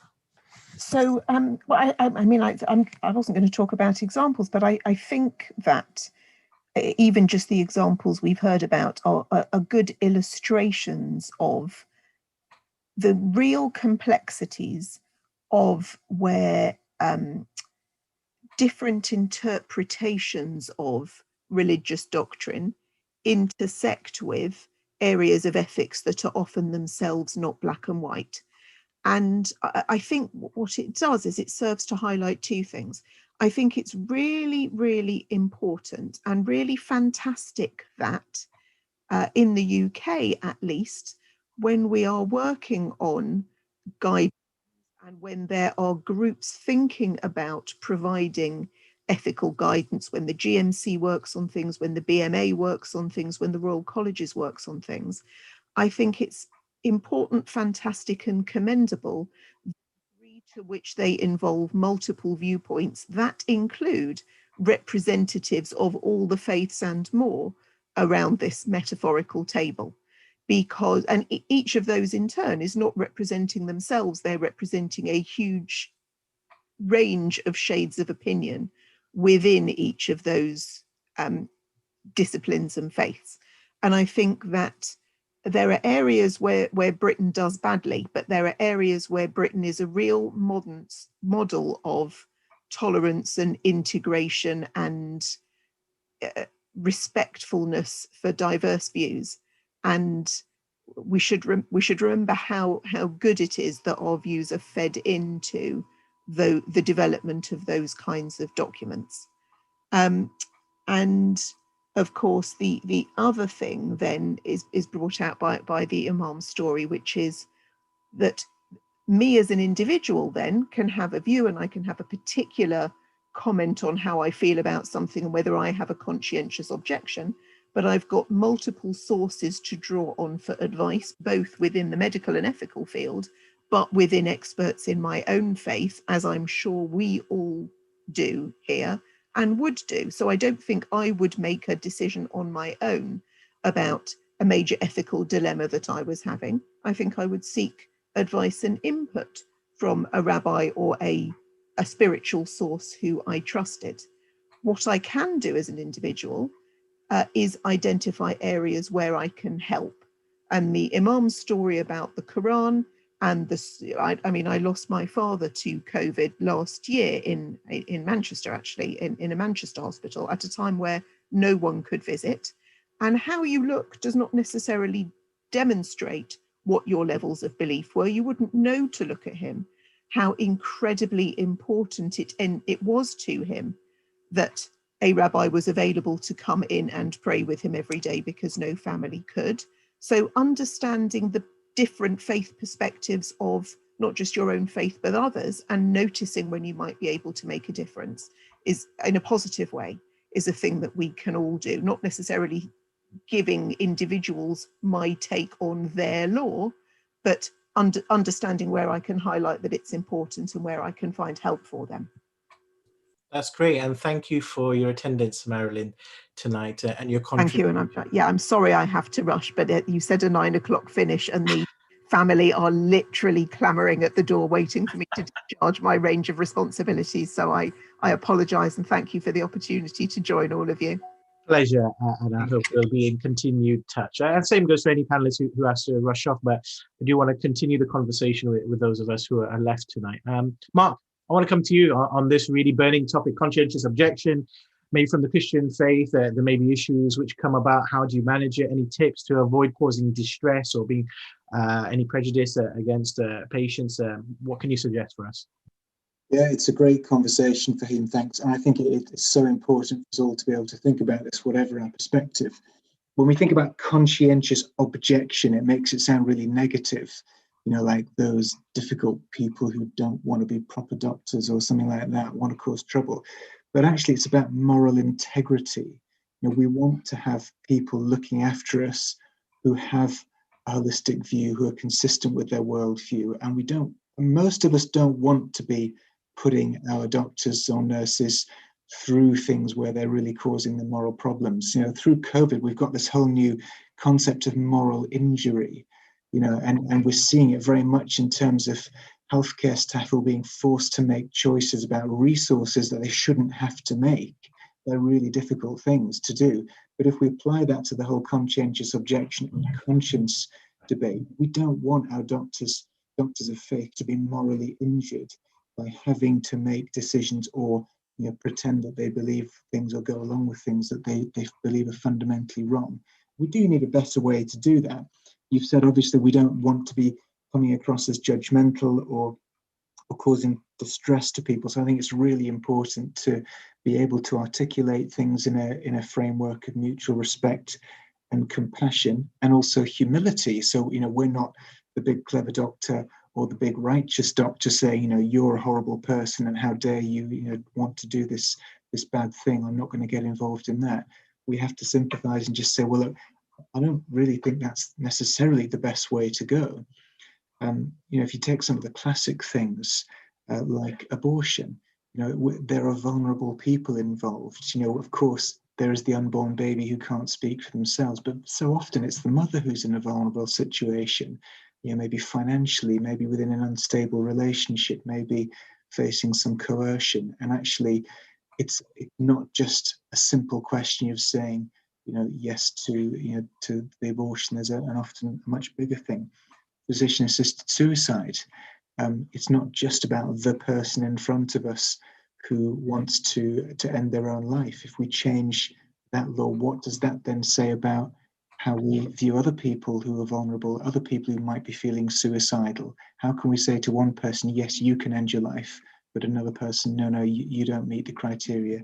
So, well, I wasn't going to talk about examples, but I think that even just the examples we've heard about are good illustrations of the real complexities of where different interpretations of religious doctrine intersect with areas of ethics that are often themselves not black and white. And I think what it does is it serves to highlight 2 things. I think it's really, really important and really fantastic that in the UK, at least, when we are working on guidance and when there are groups thinking about providing ethical guidance, when the GMC works on things, when the BMA works on things, when the Royal Colleges works on things, I think it's important, fantastic and commendable the degree to which they involve multiple viewpoints that include representatives of all the faiths and more around this metaphorical table, because, and each of those in turn is not representing themselves, they're representing a huge range of shades of opinion within each of those disciplines and faiths. And I think that there are areas where Britain does badly, but there are areas where Britain is a real model of tolerance and integration and respectfulness for diverse views. And we should remember how good it is that our views are fed into the development of those kinds of documents. And of course, the other thing then is brought out by the Imam's story, which is that me as an individual then can have a view, and I can have a particular comment on how I feel about something and whether I have a conscientious objection, but I've got multiple sources to draw on for advice, both within the medical and ethical field, but within experts in my own faith, as I'm sure we all do here and would do. So I don't think I would make a decision on my own about a major ethical dilemma that I was having. I think I would seek advice and input from a rabbi or a spiritual source who I trusted. What I can do as an individual is identify areas where I can help. And the Imam's story about the Quran and I lost my father to COVID last year in Manchester, actually, in a Manchester hospital at a time where no one could visit. And how you look does not necessarily demonstrate what your levels of belief were. You wouldn't know to look at him, how incredibly important it was to him that a rabbi was available to come in and pray with him every day because no family could. So understanding the different faith perspectives of not just your own faith, but others, and noticing when you might be able to make a difference is, in a positive way, is a thing that we can all do, not necessarily giving individuals my take on their law, but understanding where I can highlight that it's important and where I can find help for them.
That's great, and thank you for your attendance, Marilyn, tonight, and your contribution.
Thank you, and I'm sorry I have to rush, but you said a 9 o'clock finish, and the family are literally clamoring at the door, waiting for me to discharge my range of responsibilities. So I apologise and thank you for the opportunity to join all of you.
Pleasure, and I hope we'll be in continued touch. And same goes for any panelists who has to rush off, but I do want to continue the conversation with those of us who are left tonight. Mark, I want to come to you on this really burning topic, conscientious objection, maybe from the Christian faith. There may be issues which come about. How do you manage it? Any tips to avoid causing distress or being any prejudice against patients? What can you suggest for us?
Yeah, it's a great conversation, Fahim, thanks. And I think it's so important for us all to be able to think about this, whatever our perspective. When we think about conscientious objection, it makes it sound really negative, like those difficult people who don't want to be proper doctors or something like that, want to cause trouble. But actually, it's about moral integrity. We want to have people looking after us who have a holistic view, who are consistent with their worldview. And most of us don't want to be putting our doctors or nurses through things where they're really causing them moral problems. Through COVID, we've got this whole new concept of moral injury, and we're seeing it very much in terms of healthcare staff who are being forced to make choices about resources that they shouldn't have to make. They're really difficult things to do. But if we apply that to the whole conscientious objection and conscience debate, we don't want our doctors of faith to be morally injured by having to make decisions or pretend that they believe things or go along with things that they believe are fundamentally wrong. We do need a better way to do that. You've said, obviously, we don't want to be coming across as judgmental or causing distress to people. So I think it's really important to be able to articulate things in a framework of mutual respect and compassion, and also humility. So, we're not the big clever doctor or the big righteous doctor saying, you're a horrible person and how dare you, want to do this bad thing. I'm not going to get involved in that. We have to sympathize and just say, well, look, I don't really think that's necessarily the best way to go. If you take some of the classic things like abortion, there are vulnerable people involved. Of course, there is the unborn baby who can't speak for themselves, but so often it's the mother who's in a vulnerable situation, maybe financially, maybe within an unstable relationship, maybe facing some coercion. And actually, it's not just a simple question of saying, yes to the abortion. There's an often a much bigger thing. Physician-assisted suicide. It's not just about the person in front of us who wants to end their own life. If we change that law, what does that then say about how we view other people who are vulnerable, other people who might be feeling suicidal? How can we say to one person, yes, you can end your life, but another person, no, you don't meet the criteria,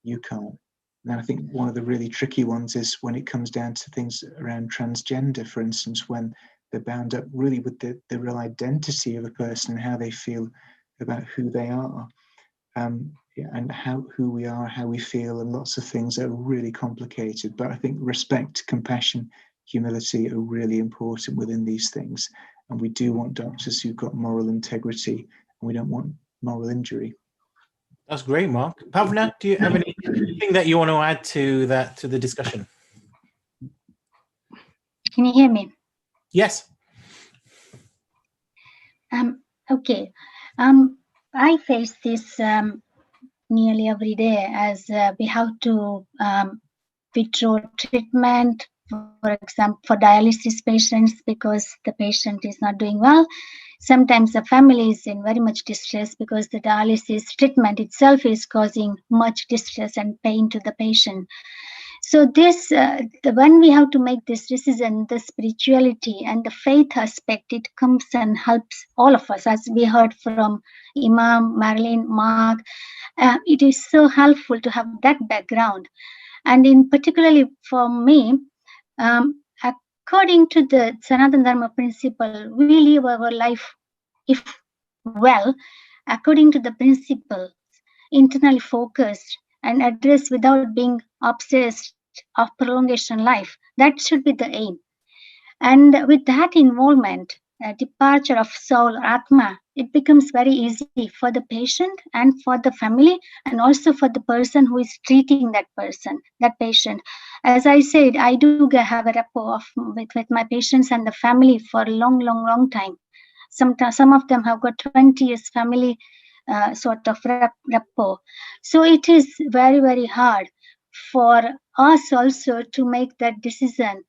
you can't? And I think one of the really tricky ones is when it comes down to things around transgender, for instance, when they're bound up really with the real identity of a person and how they feel about who they are, and who we are, how we feel, and lots of things are really complicated. But I think respect, compassion, humility are really important within these things. And we do want doctors who've got moral integrity, and we don't want moral injury.
That's great, Mark. Pavna, do you have anything that you want to add to the discussion?
Can you hear me?
Yes.
Okay. I face this nearly every day, as we have to withdraw treatment, for example, for dialysis patients, because the patient is not doing well. Sometimes the family is in very much distress because the dialysis treatment itself is causing much distress and pain to the patient. So this, when we have to make this decision, the spirituality and the faith aspect, it comes and helps all of us, as we heard from Imam, Marilyn, Mark. It is so helpful to have that background. And in particularly for me, according to the Sanatana Dharma principle, we live our life, if well, according to the principle, internally focused and addressed without being obsessed of prolongation life. That should be the aim. And with that involvement, departure of soul or Atma, it becomes very easy for the patient and for the family, and also for the person who is treating that patient. As I said, I do have a rapport with my patients and the family for a long time. Some of them have got 20 years family sort of rapport. So it is very hard for us also to make that decision.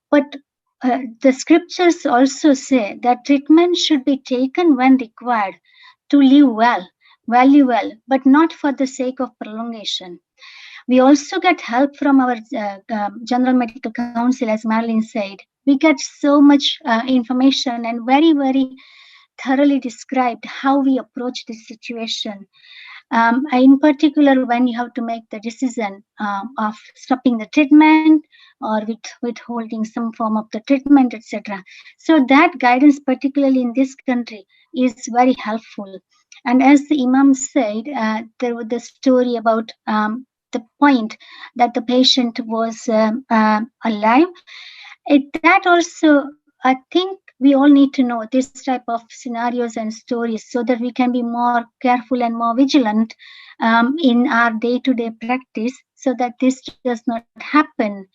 But the scriptures also say that treatment should be taken when required to live well, value well, but not for the sake of prolongation. We also get help from our General Medical Council, as Marilyn said. We get so much information and very thoroughly described how we approach this situation. In particular, when you have to make the decision of stopping the treatment or withholding some form of the treatment, etc. So that guidance, particularly in this country, is very helpful. And as the Imam said, there was the story about the point that the patient was alive. That also, I think, we all need to know this type of scenarios and stories so that we can be more careful and more vigilant in our day-to-day practice, so that this does not happen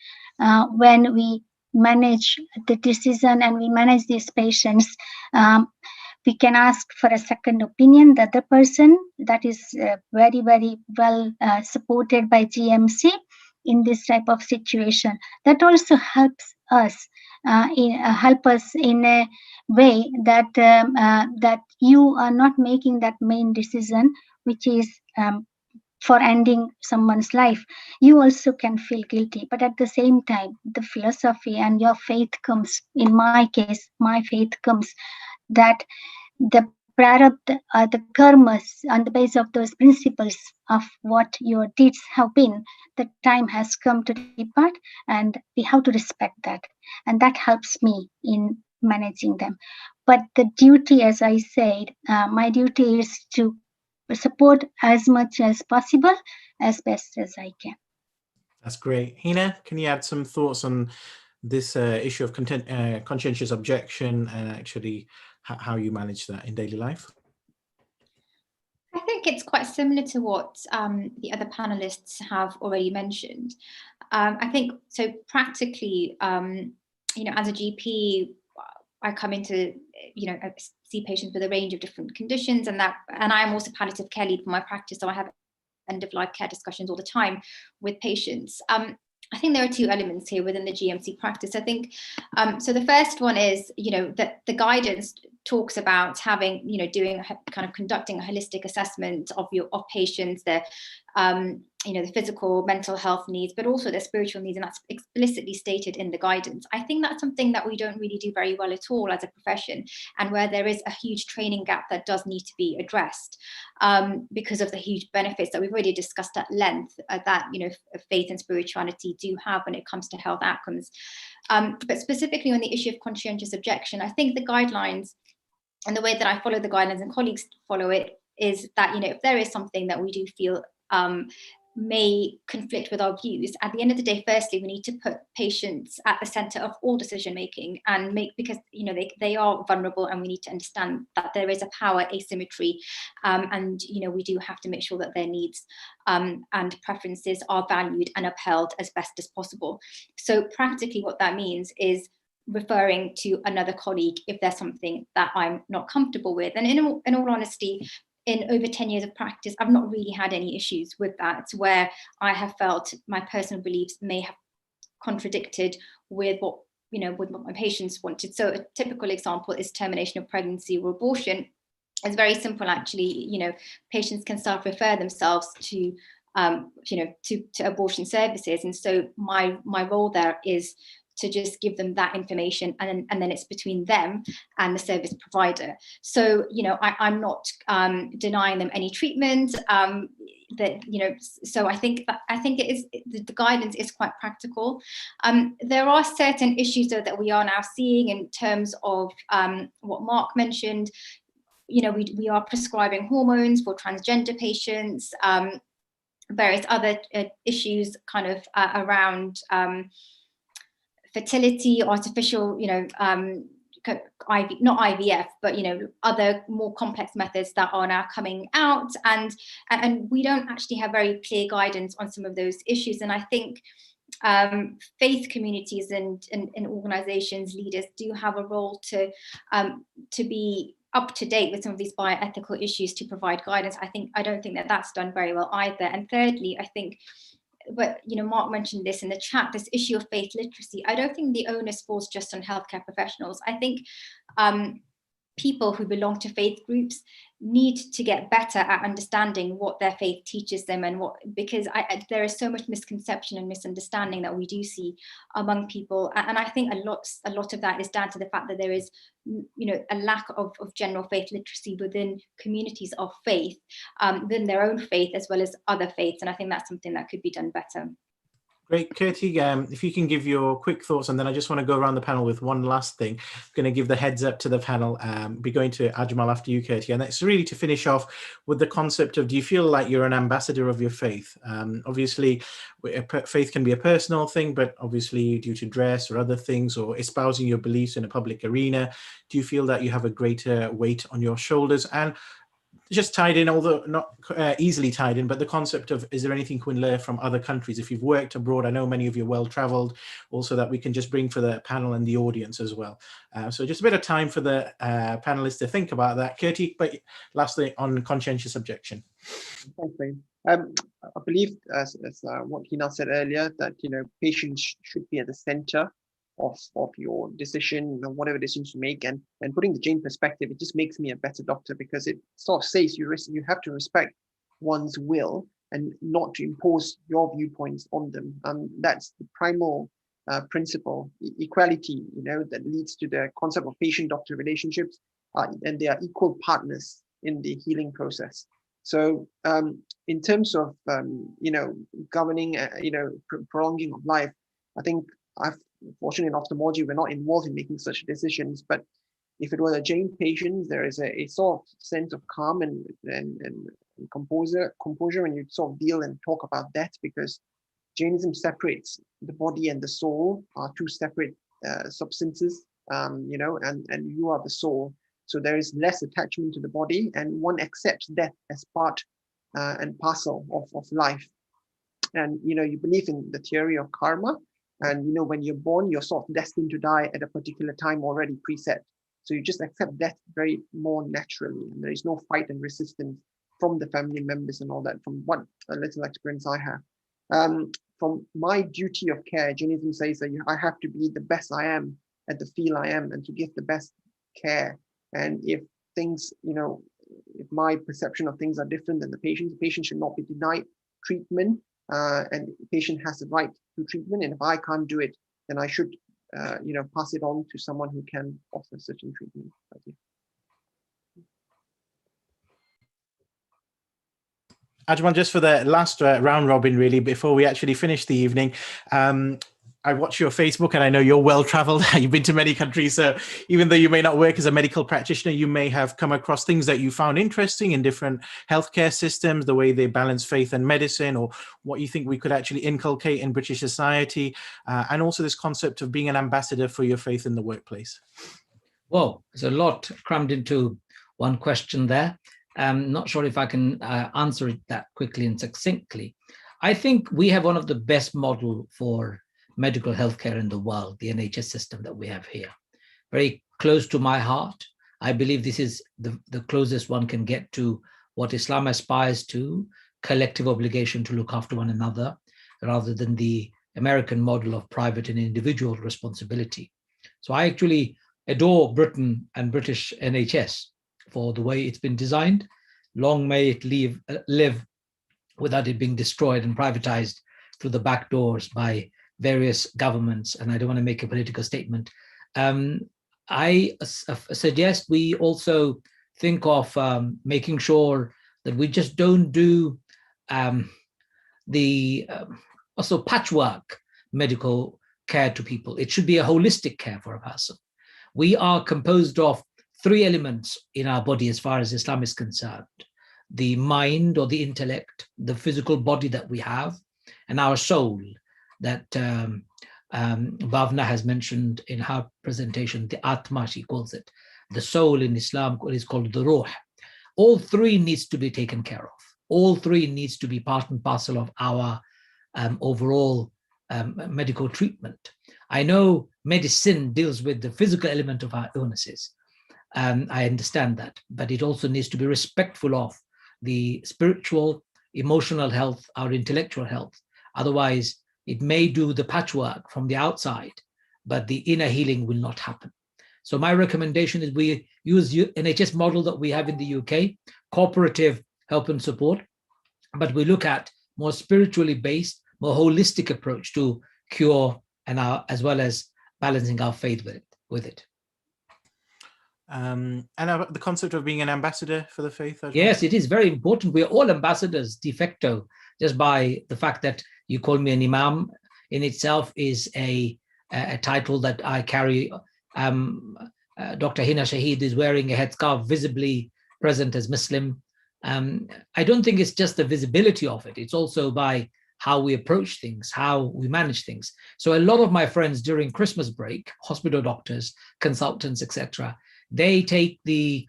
when we manage the decision and we manage these patients. We can ask for a second opinion. The other person that is very well supported by GMC in this type of situation. That also helps us. Help us in a way that that you are not making that main decision, which is for ending someone's life. You also can feel guilty, but at the same time, the philosophy and your faith comes. In my case, my faith comes that the prarabdha, the karmas, on the basis of those principles of what your deeds have been, the time has come to depart, and we have to respect that. And that helps me in managing them. But the duty, as I said, my duty is to support as much as possible, as best as I can.
That's great. Hina, can you add some thoughts on this issue of conscientious objection and actually how you manage that in daily life?
I think think it's quite similar to what the other panelists have already mentioned. I think so practically, as a GP, I come into, I see patients with a range of different conditions, and I'm also palliative care lead for my practice, so I have end-of-life care discussions all the time with patients. I think there are two elements here within the GMC practice. I think, so the first one is, that the guidance talks about having, conducting a holistic assessment of patients, their, the physical, mental health needs, but also their spiritual needs, and that's explicitly stated in the guidance. I think that's something that we don't really do very well at all as a profession, and where there is a huge training gap that does need to be addressed, because of the huge benefits that we've already discussed at length that faith and spirituality do have when it comes to health outcomes. But specifically on the issue of conscientious objection, I think the guidelines and the way that I follow the guidelines and colleagues follow it is that, if there is something that we do feel may conflict with our views, at the end of the day, firstly, we need to put patients at the center of all decision making, and because they are vulnerable, and we need to understand that there is a power asymmetry, and we do have to make sure that their needs and preferences are valued and upheld as best as possible. So practically what that means is referring to another colleague if there's something that I'm not comfortable with. And in all honesty, in over 10 years of practice, I've not really had any issues with that, where I have felt my personal beliefs may have contradicted with what my patients wanted. So a typical example is termination of pregnancy or abortion. It's very simple, actually. Patients can self-refer themselves to abortion services, and so my role there is to just give them that information, and then it's between them and the service provider. So I'm not denying them any treatment. So I think it is, the guidance is quite practical. There are certain issues though that we are now seeing in terms of what Mark mentioned. We are prescribing hormones for transgender patients, various other issues around fertility, artificial, not IVF, but other more complex methods that are now coming out, and we don't actually have very clear guidance on some of those issues. And I think faith communities and organizations, leaders do have a role to be up to date with some of these bioethical issues, to provide guidance. I don't think that that's done very well either. And thirdly, I think, but Mark mentioned this in the chat, this issue of faith literacy. I don't think the onus falls just on healthcare professionals. I think people who belong to faith groups need to get better at understanding what their faith teaches them, and because there is so much misconception and misunderstanding that we do see among people, and I think a lot of that is down to the fact that there is a lack of general faith literacy within communities of faith, within their own faith as well as other faiths, and I think that's something that could be done better.
Great, Kirti, if you can give your quick thoughts, and then I just want to go around the panel with one last thing. I'm going to give the heads up to the panel. Be going to Ajmal after you, Kirti, and that's really to finish off with the concept of, do you feel like you're an ambassador of your faith? Obviously, faith can be a personal thing, but obviously due to dress or other things, or espousing your beliefs in a public arena, do you feel that you have a greater weight on your shoulders? And just tied in, although not easily tied in, but the concept of, is there anything we can learn from other countries? If you've worked abroad, I know many of you are well-traveled, also that we can just bring for the panel and the audience as well. So just a bit of time for the panelists to think about that. Kirti, but lastly, on conscientious objection.
Thanks, Wayne. I believe, as what Hina said earlier, that patients should be at the center of your decision, whatever decisions you make, and putting the Jain perspective, it just makes me a better doctor, because it sort of says you have to respect one's will and not to impose your viewpoints on them. That's the primal principle, equality, that leads to the concept of patient-doctor relationships, and they are equal partners in the healing process. So in terms of governing, prolonging of life, I think fortunately in ophthalmology, we're not involved in making such decisions. But if it was a Jain patient, there is a sort of sense of calm and composure when you sort of deal and talk about death, because Jainism separates the body and the soul are two separate substances, and you are the soul. So there is less attachment to the body, and one accepts death as part and parcel of life. And you believe in the theory of karma, and when you're born, you're sort of destined to die at a particular time already preset. So you just accept death very more naturally, and there is no fight and resistance from the family members and all that, from what a little experience I have. From my duty of care, Jainism says that I have to be the best I am at the field I am, and to give the best care. And if things, if my perception of things are different than the patient should not be denied treatment, and the patient has the right to treatment. And if I can't do it, then I should, pass it on to someone who can offer certain treatment.
Ajmal, just for the last round robin, really, before we actually finish the evening, I watch your Facebook and I know you're well traveled. You've been to many countries. So even though you may not work as a medical practitioner, you may have come across things that you found interesting in different healthcare systems, the way they balance faith and medicine, or what you think we could actually inculcate in British society. And also this concept of being an ambassador for your faith in the workplace.
Well, there's a lot crammed into one question there. I'm not sure if I can answer it that quickly and succinctly. I think we have one of the best model for medical healthcare in the world, the NHS system that we have here. Very close to my heart. I believe this is the closest one can get to what Islam aspires to, collective obligation to look after one another, rather than the American model of private and individual responsibility. So I actually adore Britain and British NHS for the way it's been designed. Long may it live without it being destroyed and privatized through the back doors by various governments. And I don't want to make a political statement. I suggest we also think of making sure that we just don't do also patchwork medical care to people. It should be a holistic care for a person. We are composed of 3 elements in our body as far as Islam is concerned: the mind or the intellect, the physical body that we have, and our soul that Bhavna has mentioned in her presentation, the Atma, she calls it. The soul in Islam is called the Ruh. All 3 needs to be taken care of. All 3 needs to be part and parcel of our overall medical treatment. I know medicine deals with the physical element of our illnesses. I understand that, but it also needs to be respectful of the spiritual, emotional health, our intellectual health. Otherwise, it may do the patchwork from the outside, but the inner healing will not happen. So my recommendation is we use NHS model that we have in the UK, cooperative help and support, but we look at more spiritually based, more holistic approach to cure and as well as balancing our faith with it.
And the concept of being an ambassador for the faith.
Yes, it is very important. We are all ambassadors de facto, just by the fact that you call me an imam in itself is a title that I carry. Dr. Hina Shahid is wearing a headscarf, visibly present as Muslim. I don't think it's just the visibility of it. It's also by how we approach things, how we manage things. So a lot of my friends during Christmas break, hospital doctors, consultants, etc., they take the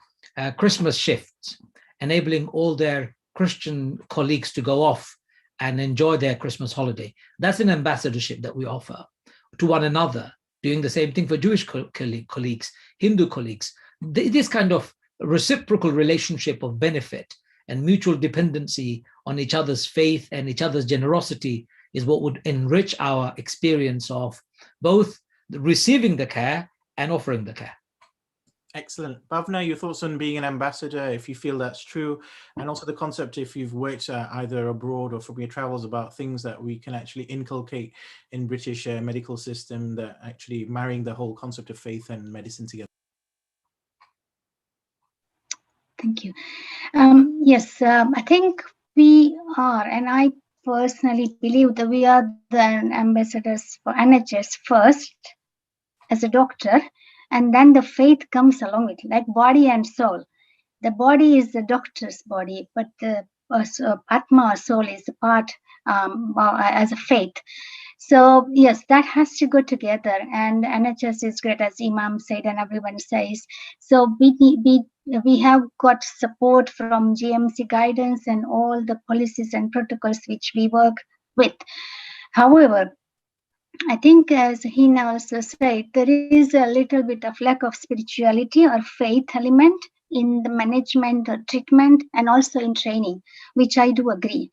Christmas shifts, enabling all their Christian colleagues to go off and enjoy their Christmas holiday. That's an ambassadorship that we offer to one another, doing the same thing for Jewish colleagues, Hindu colleagues. This kind of reciprocal relationship of benefit and mutual dependency on each other's faith and each other's generosity is what would enrich our experience of both receiving the care and offering the care.
Excellent. Bhavna, your thoughts on being an ambassador, if you feel that's true, and also the concept, if you've worked either abroad or from your travels, about things that we can actually inculcate in British medical system, that actually marrying the whole concept of faith and medicine together.
Thank you. Yes, I think we are, and I personally believe that we are the ambassadors for NHS first as a doctor, and then the faith comes along with it, like body and soul. The body is the doctor's body, but the Atma, soul, is the part as a faith. So yes, that has to go together, and NHS is great, as Imam said and everyone says. So we have got support from GMC guidance and all the policies and protocols which we work with. However, I think, as Hina also said, there is a little bit of lack of spirituality or faith element in the management or treatment, and also in training, which I do agree.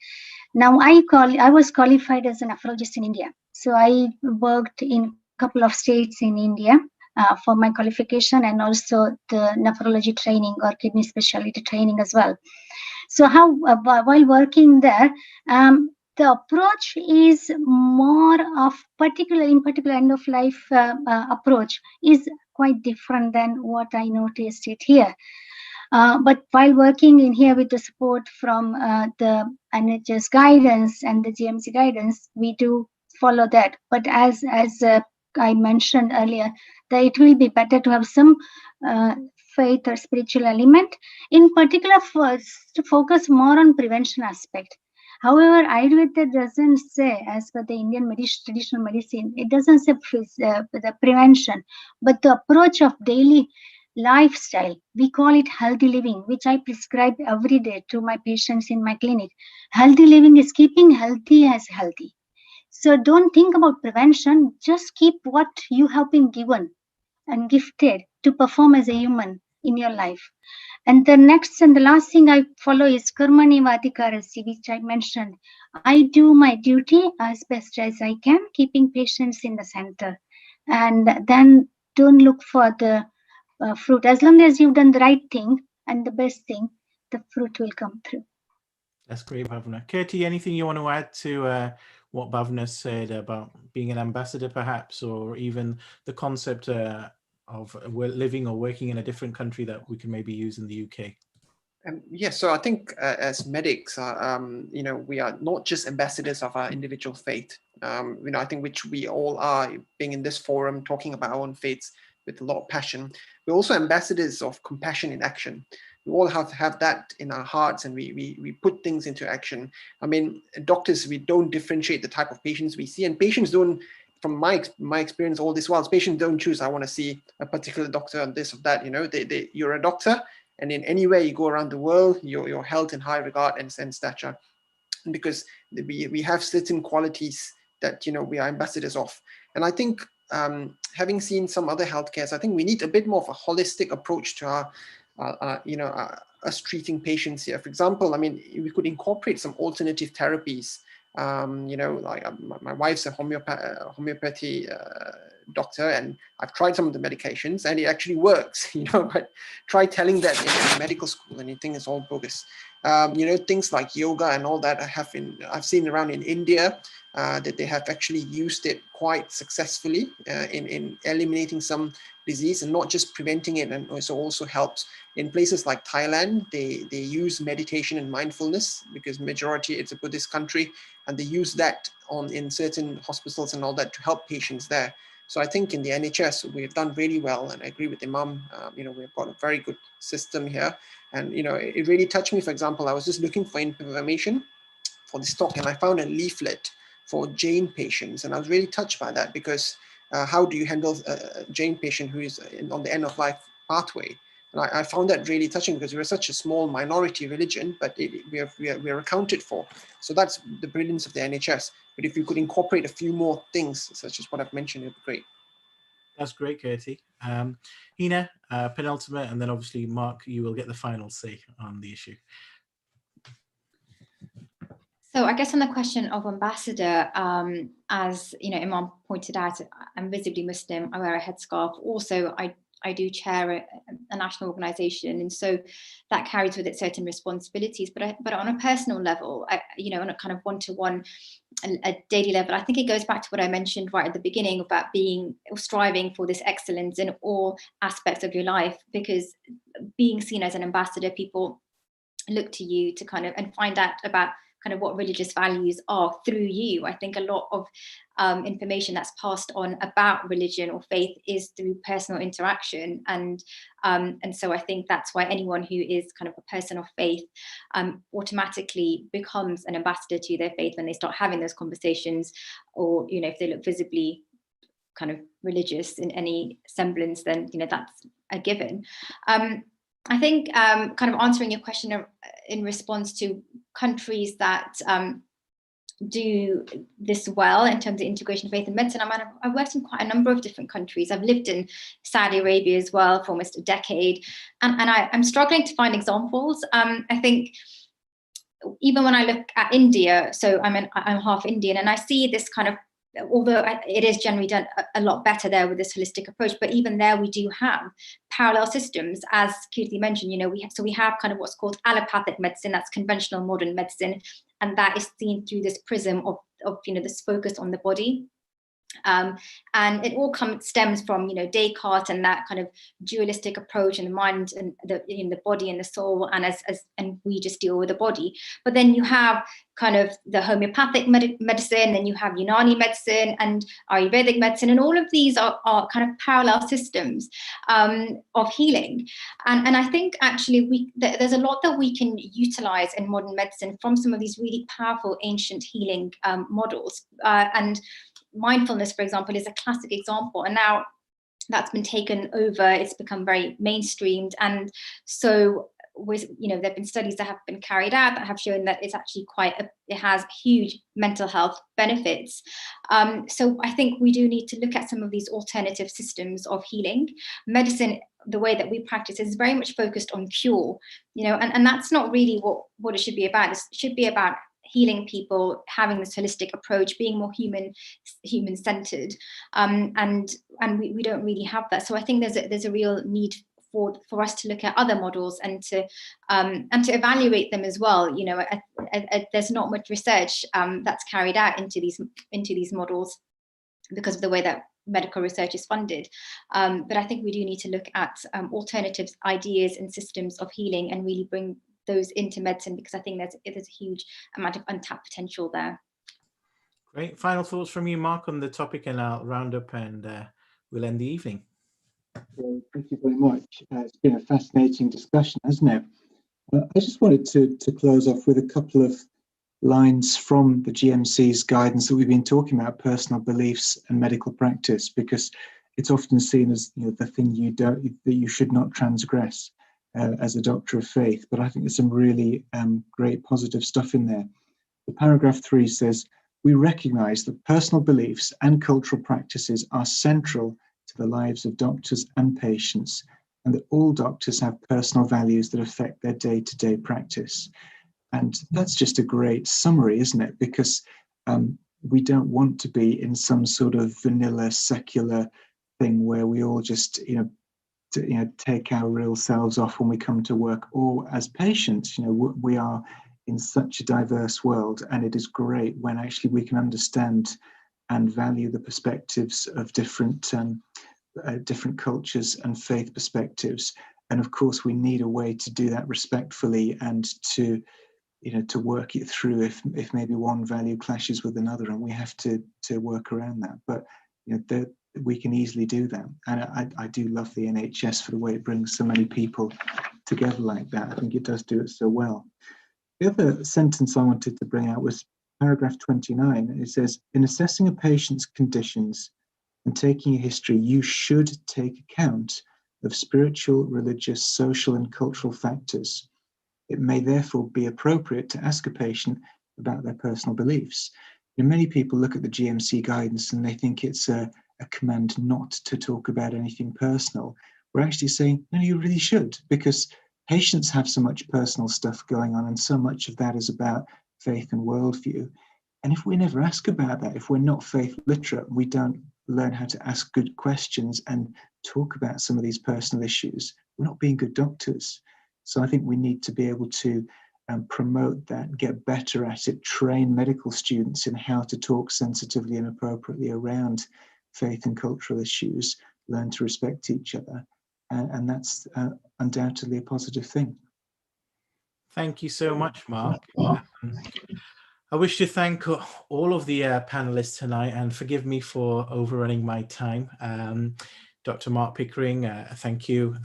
Now, I was qualified as a nephrologist in India. So I worked in a couple of states in India for my qualification, and also the nephrology training or kidney specialty training as well. So while working there, the approach is more of in particular end of life approach is quite different than what I noticed it here. But while working in here with the support from the NHS guidance and the GMC guidance, we do follow that. But as I mentioned earlier, that it will be better to have some faith or spiritual element, in particular to focus more on prevention aspect. However, Ayurveda doesn't say, as per the Indian traditional medicine, it doesn't say the prevention, but the approach of daily lifestyle. We call it healthy living, which I prescribe every day to my patients in my clinic. Healthy living is keeping healthy as healthy. So don't think about prevention, just keep what you have been given and gifted to perform as a human in your life. And the next and the last thing I follow is karmani vadikarasi, which I mentioned. I do my duty as best as I can, keeping patients in the center. And then don't look for the fruit. As long as you've done the right thing and the best thing, the fruit will come through.
That's great, Bhavna. Kirti, anything you want to add to what Bhavna said about being an ambassador, perhaps, or even the concept of living or working in a different country that we can maybe use in the UK?
Yes, so I think as medics, we are not just ambassadors of our individual faith. I think which we all are, being in this forum, talking about our own faiths with a lot of passion. We're also ambassadors of compassion in action. We all have to have that in our hearts, and we put things into action. I mean, doctors, we don't differentiate the type of patients we see, and patients don't, from my experience all this while, patients don't choose, I want to see a particular doctor on this or that. You're a doctor, and in any way you go around the world, you're held in high regard and stature, because we have certain qualities that we are ambassadors of. And I think having seen some other healthcares, I think we need a bit more of a holistic approach to us treating patients here. For example, I mean, we could incorporate some alternative therapies. Like my wife's a homeopathy doctor, and I've tried some of the medications and it actually works, but try telling that in medical school and you think it's all bogus. Things like yoga and all that I've seen around in India, that they have actually used it quite successfully in eliminating some disease and not just preventing it, and also helps. In places like Thailand, they use meditation and mindfulness, because majority it's a Buddhist country, and they use that in certain hospitals and all that to help patients there. So I think in the NHS, we've done really well, and I agree with Imam, we've got a very good system here. And, it really touched me. For example, I was just looking for information for this talk, and I found a leaflet for Jain patients. And I was really touched by that, because how do you handle a Jain patient who is on the end of life pathway? And I found that really touching, because we're such a small minority religion, but we are accounted for. So that's the brilliance of the NHS. But if you could incorporate a few more things, such as what I've mentioned, it'd be great.
That's great, Kirti. Hina, penultimate, and then obviously Mark, you will get the final say on the issue.
So I guess on the question of ambassador, as Imam pointed out, I'm visibly Muslim. I wear a headscarf. Also, I do chair a national organisation, and so that carries with it certain responsibilities. But on a personal level, on a kind of one-to-one, a daily level, I think it goes back to what I mentioned right at the beginning about being or striving for this excellence in all aspects of your life, because being seen as an ambassador, people look to you to kind of and find out about kind of what religious values are through you. I think a lot of information that's passed on about religion or faith is through personal interaction, and so I think that's why anyone who is kind of a person of faith automatically becomes an ambassador to their faith when they start having those conversations, or if they look visibly kind of religious in any semblance, then that's a given. I think kind of answering your question in response to countries that do this well in terms of integration of faith and medicine. I've worked in quite a number of different countries. I've lived in Saudi Arabia as well for almost a decade, and I'm struggling to find examples. I think even when I look at India, so I'm half Indian, and I see this kind of, although it is generally done a lot better there with this holistic approach, but even there we do have parallel systems, as Kirti mentioned. We have kind of what's called allopathic medicine, that's conventional modern medicine, and that is seen through this prism of this focus on the body. And it all stems from Descartes and that kind of dualistic approach in the mind and the body and the soul, and we just deal with the body. But then you have kind of the homeopathic medicine, and you have Unani medicine and Ayurvedic medicine, and all of these are kind of parallel systems of healing. And I think actually there's a lot that we can utilize in modern medicine from some of these really powerful ancient healing models. And mindfulness, for example, is a classic example, and now that's been taken over. It's become very mainstreamed, and so there have been studies that have been carried out that have shown that it's actually it has huge mental health benefits. So I think we do need to look at some of these alternative systems of healing. Medicine, the way that we practice, is very much focused on cure, and that's not really what it should be about. It should be about healing people, having this holistic approach, being more human-centered, and we don't really have that. So I think there's a real need for us to look at other models and to evaluate them as well. There's not much research that's carried out into these models because of the way that medical research is funded. But I think we do need to look at alternative ideas and systems of healing and really bring those into medicine, because I think there's a huge amount of untapped potential there.
Great. Final thoughts from you, Mark, on the topic, and I'll round up and we'll end the evening.
Well, thank you very much. It's been a fascinating discussion, hasn't it? I just wanted to close off with a couple of lines from the GMC's guidance that we've been talking about, personal beliefs and medical practice, because it's often seen as the thing that you should not transgress as a doctor of faith. But I think there's some really great positive stuff in there. The paragraph 3 says, "We recognise that personal beliefs and cultural practices are central to the lives of doctors and patients, and that all doctors have personal values that affect their day-to-day practice." And that's just a great summary, isn't it? Because we don't want to be in some sort of vanilla secular thing where we all just take our real selves off when we come to work, or as patients. We are in such a diverse world, and it is great when actually we can understand and value the perspectives of different cultures and faith perspectives. And of course, we need a way to do that respectfully and to work it through if maybe one value clashes with another, and we have to work around that. But we can easily do that. And I do love the NHS for the way it brings so many people together like that. I think it does do it so well. The other sentence I wanted to bring out was paragraph 29. It says, "In assessing a patient's conditions and taking a history, you should take account of spiritual, religious, social, and cultural factors. It may therefore be appropriate to ask a patient about their personal beliefs." Many people look at the GMC guidance and they think it's a command not to talk about anything personal. We're actually saying, no, you really should, because patients have so much personal stuff going on, and so much of that is about faith and worldview. And if we never ask about that, if we're not faith literate, we don't learn how to ask good questions and talk about some of these personal issues, we're not being good doctors. So I think we need to be able to promote that, get better at it, train medical students in how to talk sensitively and appropriately around faith and cultural issues, learn to respect each other. And that's undoubtedly a positive thing.
Thank you so much, Mark. I wish to thank all of the panelists tonight, and forgive me for overrunning my time. Dr. Mark Pickering, thank you.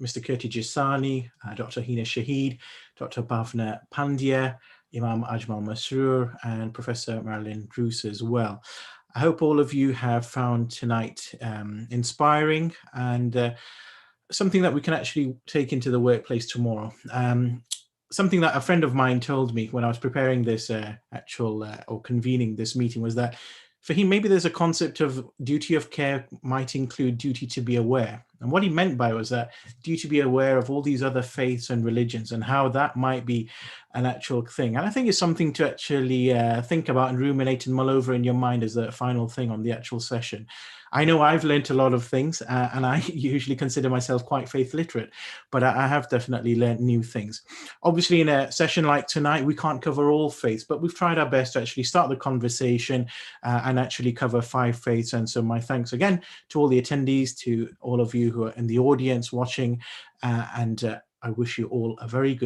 Mr. Kirti Jisani, Dr. Hina Shahid, Dr. Bhavna Pandya, Imam Ajmal Masroor, and Professor Marilyn Druce as well. I hope all of you have found tonight inspiring and something that we can actually take into the workplace tomorrow. Something that a friend of mine told me when I was preparing this or convening this meeting was that for him, maybe there's a concept of duty of care might include duty to be aware. And what he meant by it was that duty to be aware of all these other faiths and religions and how that might be an actual thing. And I think it's something to actually think about and ruminate and mull over in your mind as the final thing on the actual session. I know I've learned a lot of things and I usually consider myself quite faith literate, but I have definitely learned new things. Obviously, in a session like tonight, we can't cover all faiths, but we've tried our best to actually start the conversation and actually cover 5 faiths. And so my thanks again to all the attendees, to all of you who are in the audience watching, and I wish you all a very good